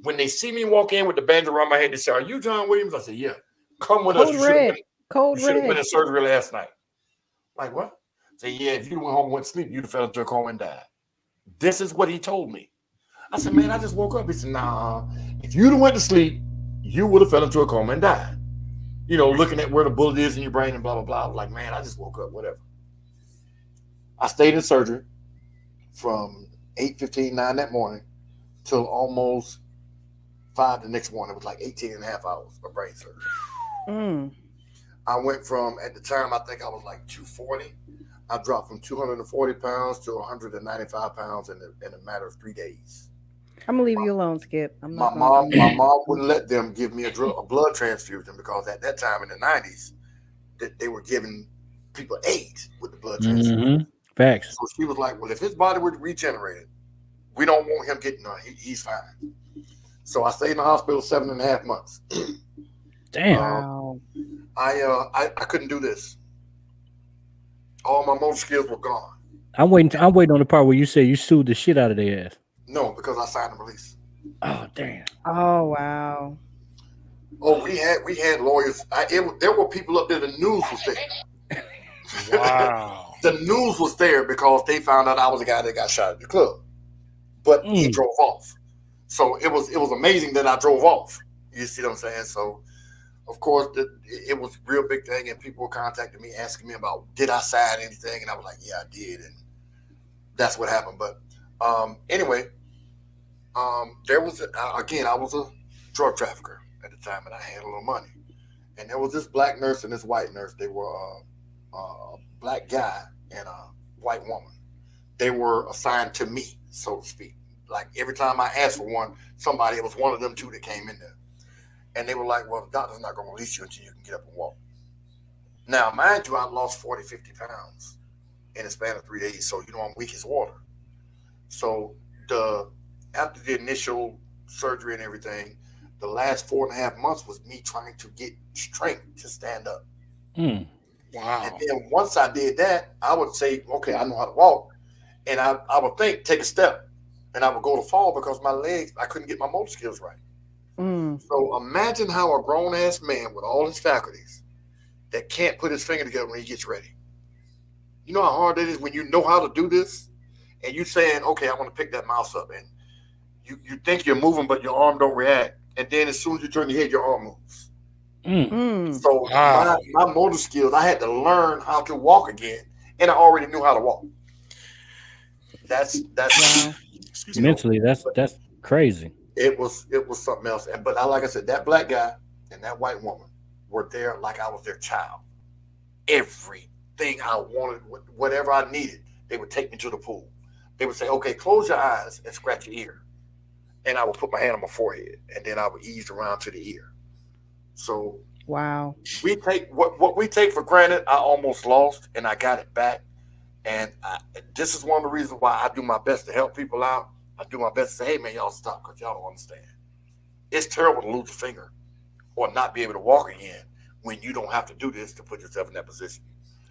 When they see me walk in with the bandage around my head, they say, are you John Williams? I said, yeah. Come with us. You should have been in surgery last night. Like, what? Say, yeah, if you went home and went to sleep, you'd have fell into a coma and died. This is what he told me. I said, man, I just woke up. He said, nah, if you'd have went to sleep, you would have fell into a coma and died. You know, looking at where the bullet is in your brain and blah, blah, blah. I was like, man, I just woke up, whatever. I stayed in surgery from 8:15, 9 that morning till almost 5 the next morning. It was like 18 and a half hours of brain surgery. I went from, at the time, I think I was like 240. I dropped from 240 pounds to 195 pounds in a matter of 3 days. I'm gonna leave you alone, Skip. My mom wouldn't let them give me a blood transfusion because at that time in the 90s, they were giving people AIDS with the blood transfusion. Mm-hmm. Facts. So she was like, well, if his body were regenerated, we don't want him getting he's fine. So I stayed in the hospital 7.5 months. Damn. Wow. I couldn't do this. All my motor skills were gone. I'm waiting on the part where you say you sued the shit out of their ass. No, because I signed the release. Oh, damn. Oh, wow. Oh, we had lawyers. There were people up there. The news was there. Wow. The news was there because they found out I was the guy that got shot at the club. But he drove off. So it was amazing that I drove off. You see what I'm saying? So, of course, it was a real big thing, and people were contacting me, asking me about, did I sign anything? And I was like, yeah, I did. And that's what happened. But anyway, there was, I was a drug trafficker at the time, and I had a little money. And there was this black nurse and this white nurse. They were a black guy and a white woman. They were assigned to me, so to speak. like every time I asked for one, it was one of them two that came in there. And they were like, well, the doctor's not going to release you until you can get up and walk. Now, mind you, I lost 40, 50 pounds in a span of 3 days. So, I'm weak as water. So after the initial surgery and everything, the last 4.5 months was me trying to get strength to stand up. Wow. And then once I did that, I would say, okay, I know how to walk. And I would take a step, and I would go to fall because my legs, I couldn't get my motor skills right. So imagine how a grown-ass man with all his faculties that can't put his finger together when he gets ready. You know how hard that is when you know how to do this, and you saying, okay, I want to pick that mouse up, and you think you're moving, but your arm don't react. And then as soon as you turn your head, your arm moves. So my motor skills, I had to learn how to walk again, and I already knew how to walk. That's wow. Mentally, that's crazy. It was something else. But like I said, that black guy and that white woman were there like I was their child. Everything I wanted, whatever I needed, they would take me to the pool. They would say, okay, close your eyes and scratch your ear. And I would put my hand on my forehead, and then I would ease around to the ear. So wow, we take what we take for granted. I almost lost, and I got it back. And this is one of the reasons why I do my best to help people out. I do my best to say, hey, man, y'all stop because y'all don't understand. It's terrible to lose a finger or not be able to walk again when you don't have to do this to put yourself in that position.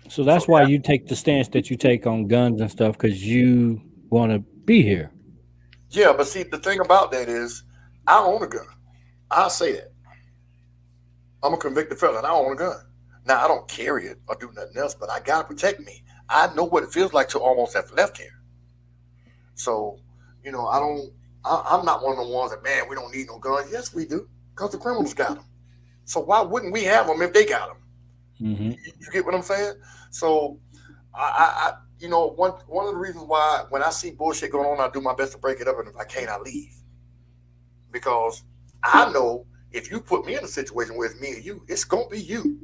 So that's why you take the stance that you take on guns and stuff, because you want to be here. Yeah, but see, the thing about that is I own a gun. I'll say that. I'm a convicted felon. I own a gun. Now, I don't carry it or do nothing else, but I got to protect me. I know what it feels like to almost have left here. So, I'm not one of the ones that, man, we don't need no guns. Yes, we do, because the criminals got them. So why wouldn't we have them if they got them? Mm-hmm. You get what I'm saying? So, one of the reasons why when I see bullshit going on, I do my best to break it up, and if I can't, I leave. Because I know if you put me in a situation where it's me and you, it's going to be you.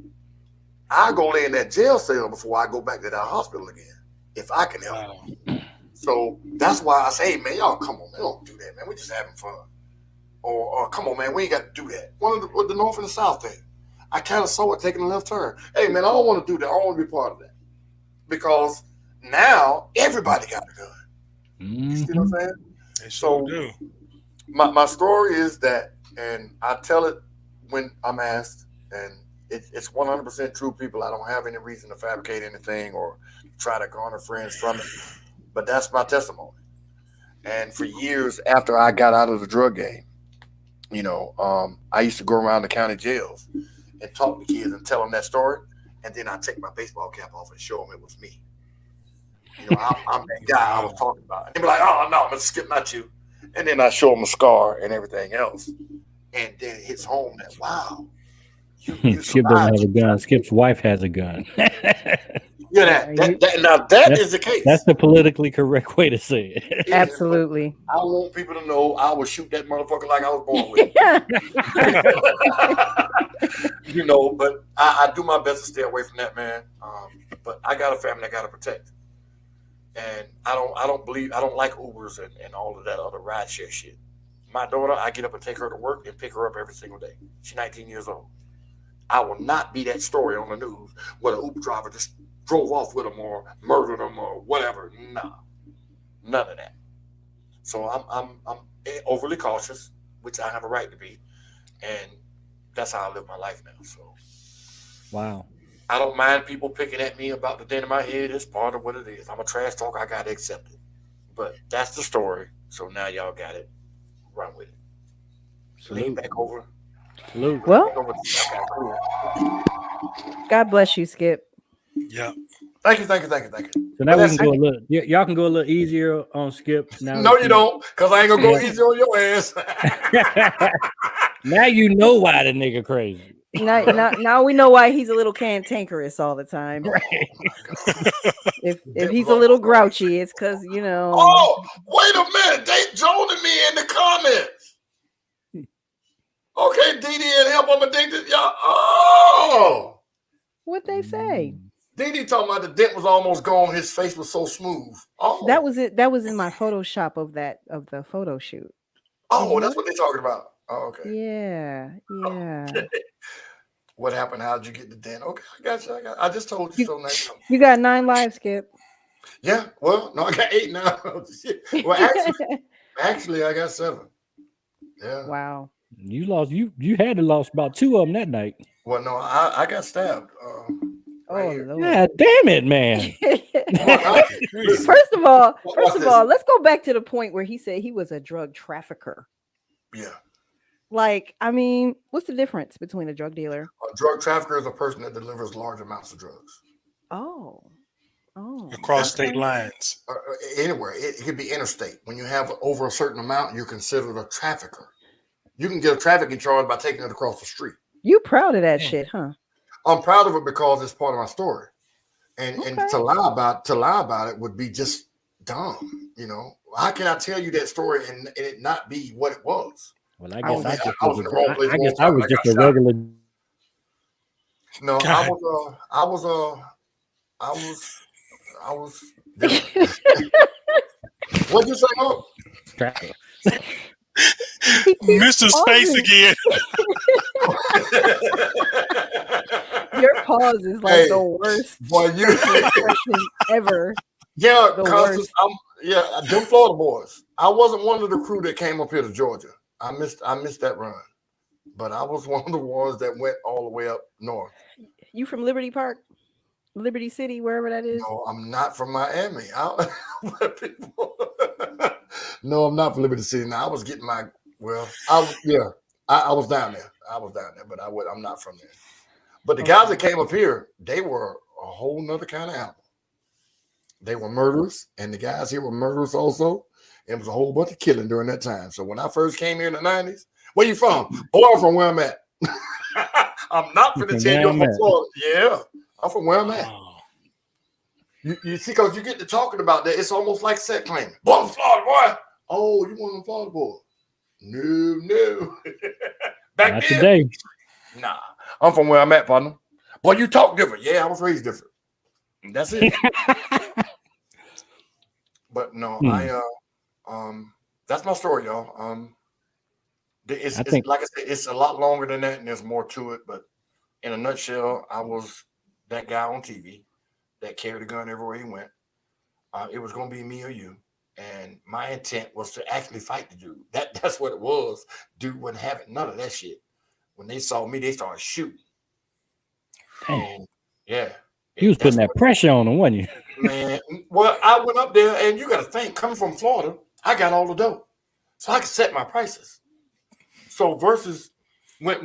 I go lay in that jail cell before I go back to that hospital again, if I can help. So that's why I say, hey, man, y'all come on, man, don't do that, man. We're just having fun. Or come on, man, we ain't got to do that. One of the North and the South thing. I kind of saw it taking a left turn. Hey, man, I don't want to do that. I don't want to be part of that. Because now everybody got a gun. You see what I'm saying? They sure do. My story is that, and I tell it when I'm asked, and it's 100% true, people. I don't have any reason to fabricate anything or try to garner friends from it. But that's my testimony. And for years after I got out of the drug game, I used to go around the county jails and talk to kids and tell them that story. And then I'd take my baseball cap off and show them it was me. I'm that guy I was talking about. And they'd be like, oh, no, I'm Skip, not you. And then I show them a scar and everything else. And then it hits home that, wow. Skip doesn't have a gun. Skip's wife has a gun. Yeah, that is the case. That's the politically correct way to say it. Absolutely. I want people to know I will shoot that motherfucker like I was born with. But I do my best to stay away from that, man. But I got a family I got to protect. And I don't like Ubers and all of that other rideshare shit. My daughter, I get up and take her to work and pick her up every single day. She's 19 years old. I will not be that story on the news where the Uber driver just drove off with them or murdered them or whatever. No, none of that. So I'm overly cautious, which I have a right to be, and that's how I live my life now. So, wow. I don't mind people picking at me about the dent in my head. It's part of what it is. I'm a trash talker. I got to accept it. But that's the story. So now y'all got it. Run with it. Lean back over. Well, God bless you, Skip. Yeah. Thank you. So now we can go a little. Y'all can go a little easier on Skip now. No, you don't, because I ain't gonna go easy on your ass. Now you know why the nigga crazy. Now we know why he's a little cantankerous all the time. Right. If he's a little grouchy, it's because Oh, wait a minute! They joining me in the comments. Okay, DD and help. I'm addicted, y'all. Oh, what they say? Then he talking about the dent was almost gone. His face was so smooth. Oh, That was it. That was in my Photoshop of the photo shoot. oh, that's what they're talking about. Oh, okay. Yeah, yeah. What happened? How'd you get the dent? Okay, I got you. I just told you so. Now you know. You got 9 lives, Skip. Yeah. Well, no, I got 8 now. Shit. Well, actually, I got 7. Yeah. Wow. You lost. You had to lost about 2 of them that night. Well, no, I got stabbed. Right here. Lord. Yeah, damn it, man. Listen, First of all, Watch this. let's go back to the point where he said he was a drug trafficker. yeah. Like, I mean, what's the difference between a drug dealer? A drug trafficker is a person that delivers large amounts of drugs. Oh. Across state lines. Anywhere. It could be interstate. When you have over a certain amount, you're considered a trafficker. You can get a trafficking charge by taking it across the street. You proud of that shit, huh? I'm proud of it because it's part of my story. And Okay. to lie about it would be just dumb. You know, how can I tell you that story and it not be what it was? Well, I I was guess I was in the wrong place I one guess I time. was I just got a shot. regular. No, God. I was different. What'd you say? Oh? trafficker. Mr. Space again. Your pause is like Hey, the worst Boy, you person ever. yeah, The cause worst. them Florida boys. I wasn't one of the crew that came up here to Georgia. I missed that run. But I was one of the ones that went all the way up north. You from Liberty Park? Liberty City, wherever that is? No, I'm not from Miami. No, I'm not from Liberty City. Now I was getting I was down there. But I'm not from there. But the guys that came up here, they were a whole nother kind of animal. They were murderers, and the guys here were murderers also. It was a whole bunch of killing during that time. So when I first came here in the 90s, where you from? Boy, I'm from where I'm at. I'm not from the From 10 where years I'm from at. Florida. Yeah, I'm from where I'm at. Oh, You see, because you get to talking about that, it's almost like set claiming. Boy, I'm Florida boy. Oh, you one of them Florida boys? No. Back Not then, today. nah. I'm from where I'm at, partner. Boy, you talk different. Yeah, I was raised different. That's it. But no, that's my story, y'all. It's think- like I said, it's a lot longer than that, and there's more to it. But in a nutshell, I was that guy on TV that carried a gun everywhere he went. It was going to be me or you, and my intent was to actually fight the dude. That's what it was. Dude wasn't having none of that shit. When they saw me, they started shooting. Damn. And yeah, You was putting that pressure on him, wasn't you? man. Well, I went up there, and you got to think, coming from Florida, I got all the dope, so I could set my prices. So versus when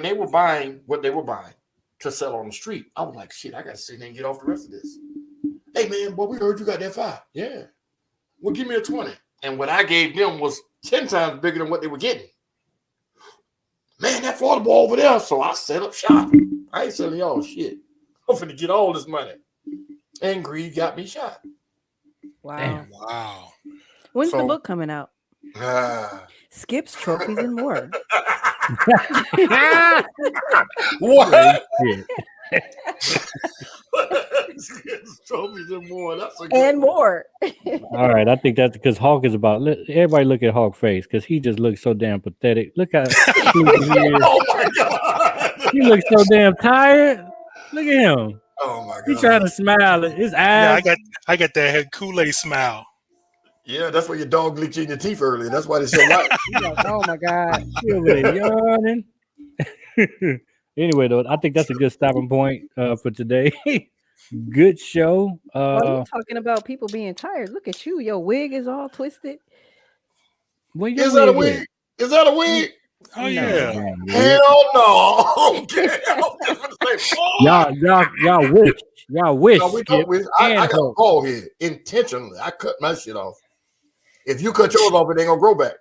they were buying what they were buying to sell on the street, I was like, shit, I got to sit there and get off the rest of this. Hey man, boy, we heard you got that 5. Yeah, well, give me a 20. And what I gave them was 10 times bigger than what they were getting. Man, that Florida boy over there. So I set up shop. I ain't selling y'all shit. I'm finna get all this money. And greed got me shot. Wow. Damn. wow. When's the So- book coming out? Skips, Trophies, and More. What? Yeah. Trophies and more. That's a good And more. All right, I think that's because Hawk is about. Everybody look at Hawk face because he just looks so damn pathetic. Look how stupid he is. Oh my god. He looks so damn tired. Look at him. Oh my god. He trying to smile. His Yeah, eyes. I got that Kool-Aid smile. Yeah, that's why your dog licked you in your teeth earlier. That's why they so light. Oh my God. He over there yawning. Anyway, though, I think that's a good stopping point for today. Good show. Oh, you talking about people being tired? Look at you. Your wig is all twisted. Where your Is that a wig wig? Is that a wig? Oh at? yeah. No, damn wig. Hell no. Okay. I was just gonna say, boy. Y'all wish. No, we Skip. don't wish. I and got a hope. bald head intentionally. I cut my shit off. If you cut yours off, it ain't gonna grow back.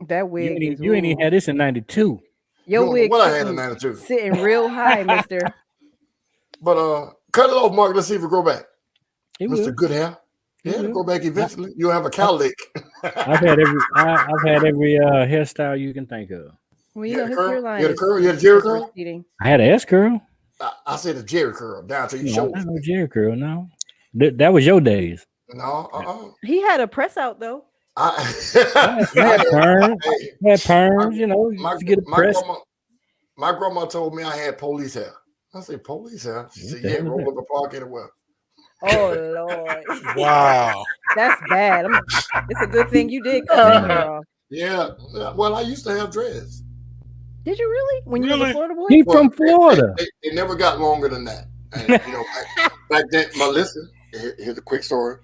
That You wig ain't, is you ain't even ooh. had this in '92. Your You don't know wig what I had in sitting, 92. sitting real high, mister. But cut it off, Mark. Let's see if it grow back. It Mr. will. Good hair. It Yeah, it'll will. grow back eventually. You'll have a cow lick. I've had every hairstyle you can think of. Well, you You know had his a curl? hairline You had a is curl? You had a Jerry is curl? receding. I had an S curl. I said a Jerry curl down to your No, shoulders. not no Jerry curl. No, that was your days. No, He had a press out though. I had perms. I had perms. You know, my to get a press. My grandma told me I had police hair. I said, police hair? She said, yeah, roll up a park anywhere. Oh Lord. Wow. That's bad. It's a good thing you did cut your hair off. Yeah. Well, I used to have dreads. Did you really? When you were a Florida boy? He from Florida. They never got longer than that. And, you know, back then, but listen, here's a quick story.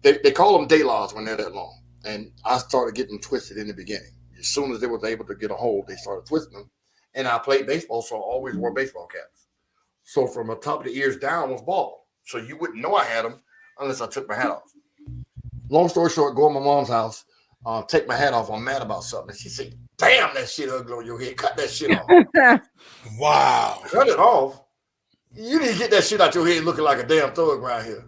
They call them daylaws when they're that long. And I started getting them twisted in the beginning. As soon as they was able to get a hold, they started twisting them. And I played baseball, so I always wore baseball caps. So from the top of the ears down was bald. So you wouldn't know I had them unless I took my hat off. Long story short, go to my mom's house, take my hat off. I'm mad about something. And she said, damn, that shit ugly on your head. Cut that shit off. Wow. Cut it off. You need to get that shit out your head looking like a damn thug around here.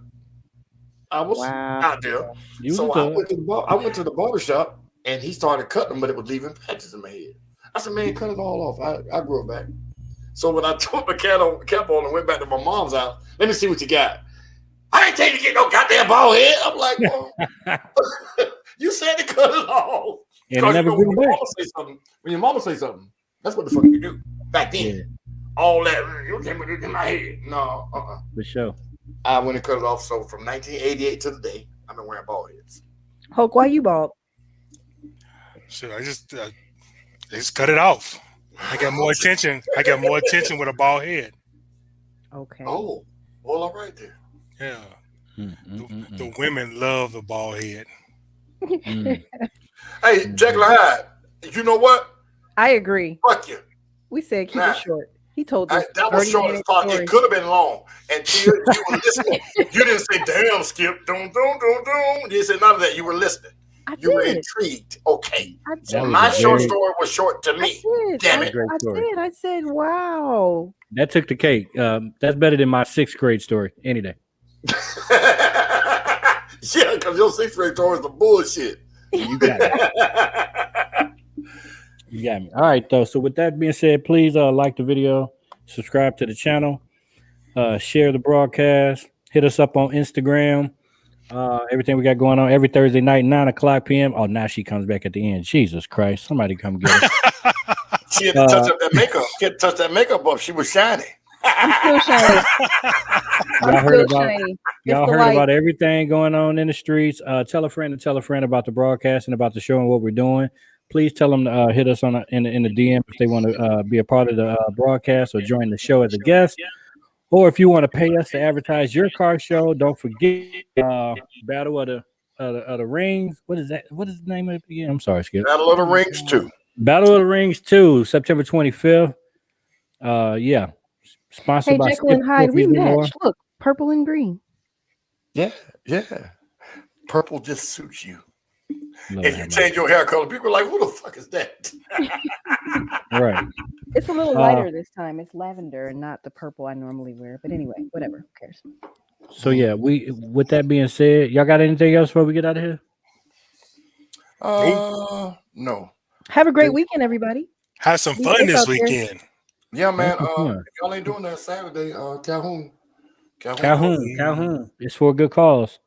I was out there. So I went to the barber shop and he started cutting them, but it was leaving patches in my head. I said, man, cut it all off. I grew it back. So when I took my cap on and went back to my mom's house, let me see what you got. I ain't taking to get no goddamn bald head. I'm like, well, you said to cut it off. And never when your mama say something, that's what the fuck you do. Back then, all that, you came in my head. No, For sure. I went and cut it off. So from 1988 to today, I've been wearing bald heads. Hulk, why you bald? Shit, I just cut it off. I got more attention. I got more attention with a bald head. Okay. Oh, well, all right then. Yeah. The women love the bald head. Hey, Jekyll Hyde, you know what? I agree. Fuck you. We said keep it short. He told us that was short as fuck. It could have been long. Until you were listening. You didn't say, damn, Skip. Dun, dun, dun, dun. You didn't say none of that. You were listening. You were intrigued. Okay. So my short story was short to me. Damn it. I said, wow. That took the cake. That's better than my 6th grade story any day. Yeah, because your 6th grade story is the bullshit. You got it. You got me. All right, though. So with that being said, please like the video, subscribe to the channel, share the broadcast, hit us up on Instagram. Everything we got going on every Thursday night, 9:00 p.m. Oh, now she comes back at the end. Jesus Christ. Somebody come get her. She had to touch up that makeup. She had to touch that makeup up. She was shiny. I'm still shiny. Y'all heard about everything going on in the streets. Tell a friend about the broadcast and about the show and what we're doing. Please tell them to hit us on in the DM if they want to be a part of the broadcast or join the show as a guest. Or if you want to pay us to advertise your car show, don't forget Battle of the Rings. What is that? What is the name of it again? I'm sorry, Skip. Battle of the Rings 2. Battle of the Rings 2, September 25th. Yeah. Sponsored by Jekyll and Hyde, we match. Look, purple and green. Yeah. Purple just suits you. If you change your hair color, people are like, who the fuck is that? Right. It's a little lighter this time. It's lavender and not the purple I normally wear. But anyway, whatever. Who cares? So yeah, with that being said, y'all got anything else before we get out of here? No. Have a great weekend, everybody. Have some fun this weekend. Yeah, man. If y'all ain't doing that Saturday, Calhoun. It's for a good cause.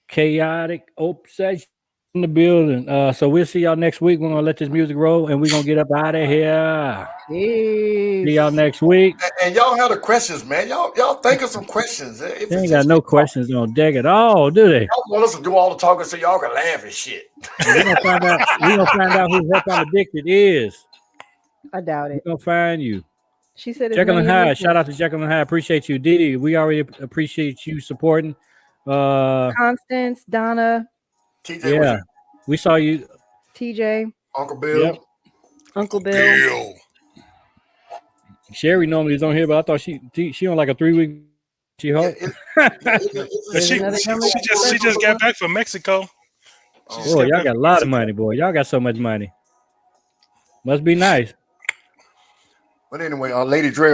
Chaotic obsession in the building. So we'll see y'all next week. We're gonna let this music roll and we're gonna get up out of here. Peace. See y'all next week. And y'all have the questions, man. Y'all think of some questions. They ain't got no questions on deck at all, do they? Y'all want us to do all the talking so y'all can laugh and shit. We're gonna find out who Help I'm Addicted is. I doubt it. We're gonna find you. She said Jekyll and Hyde. Shout out to Jekyll and Hyde. Appreciate you, Didi. We already appreciate you supporting. Constance, Donna. TJ, yeah, we saw you. TJ, Uncle Bill. Yep. Uncle Bill. Sherry normally is on here, but I thought she on like a 3-week. She hope. She just got back from Mexico. Oh, y'all got a lot of money, boy. Y'all got so much money. Must be nice. But anyway, Lady Dre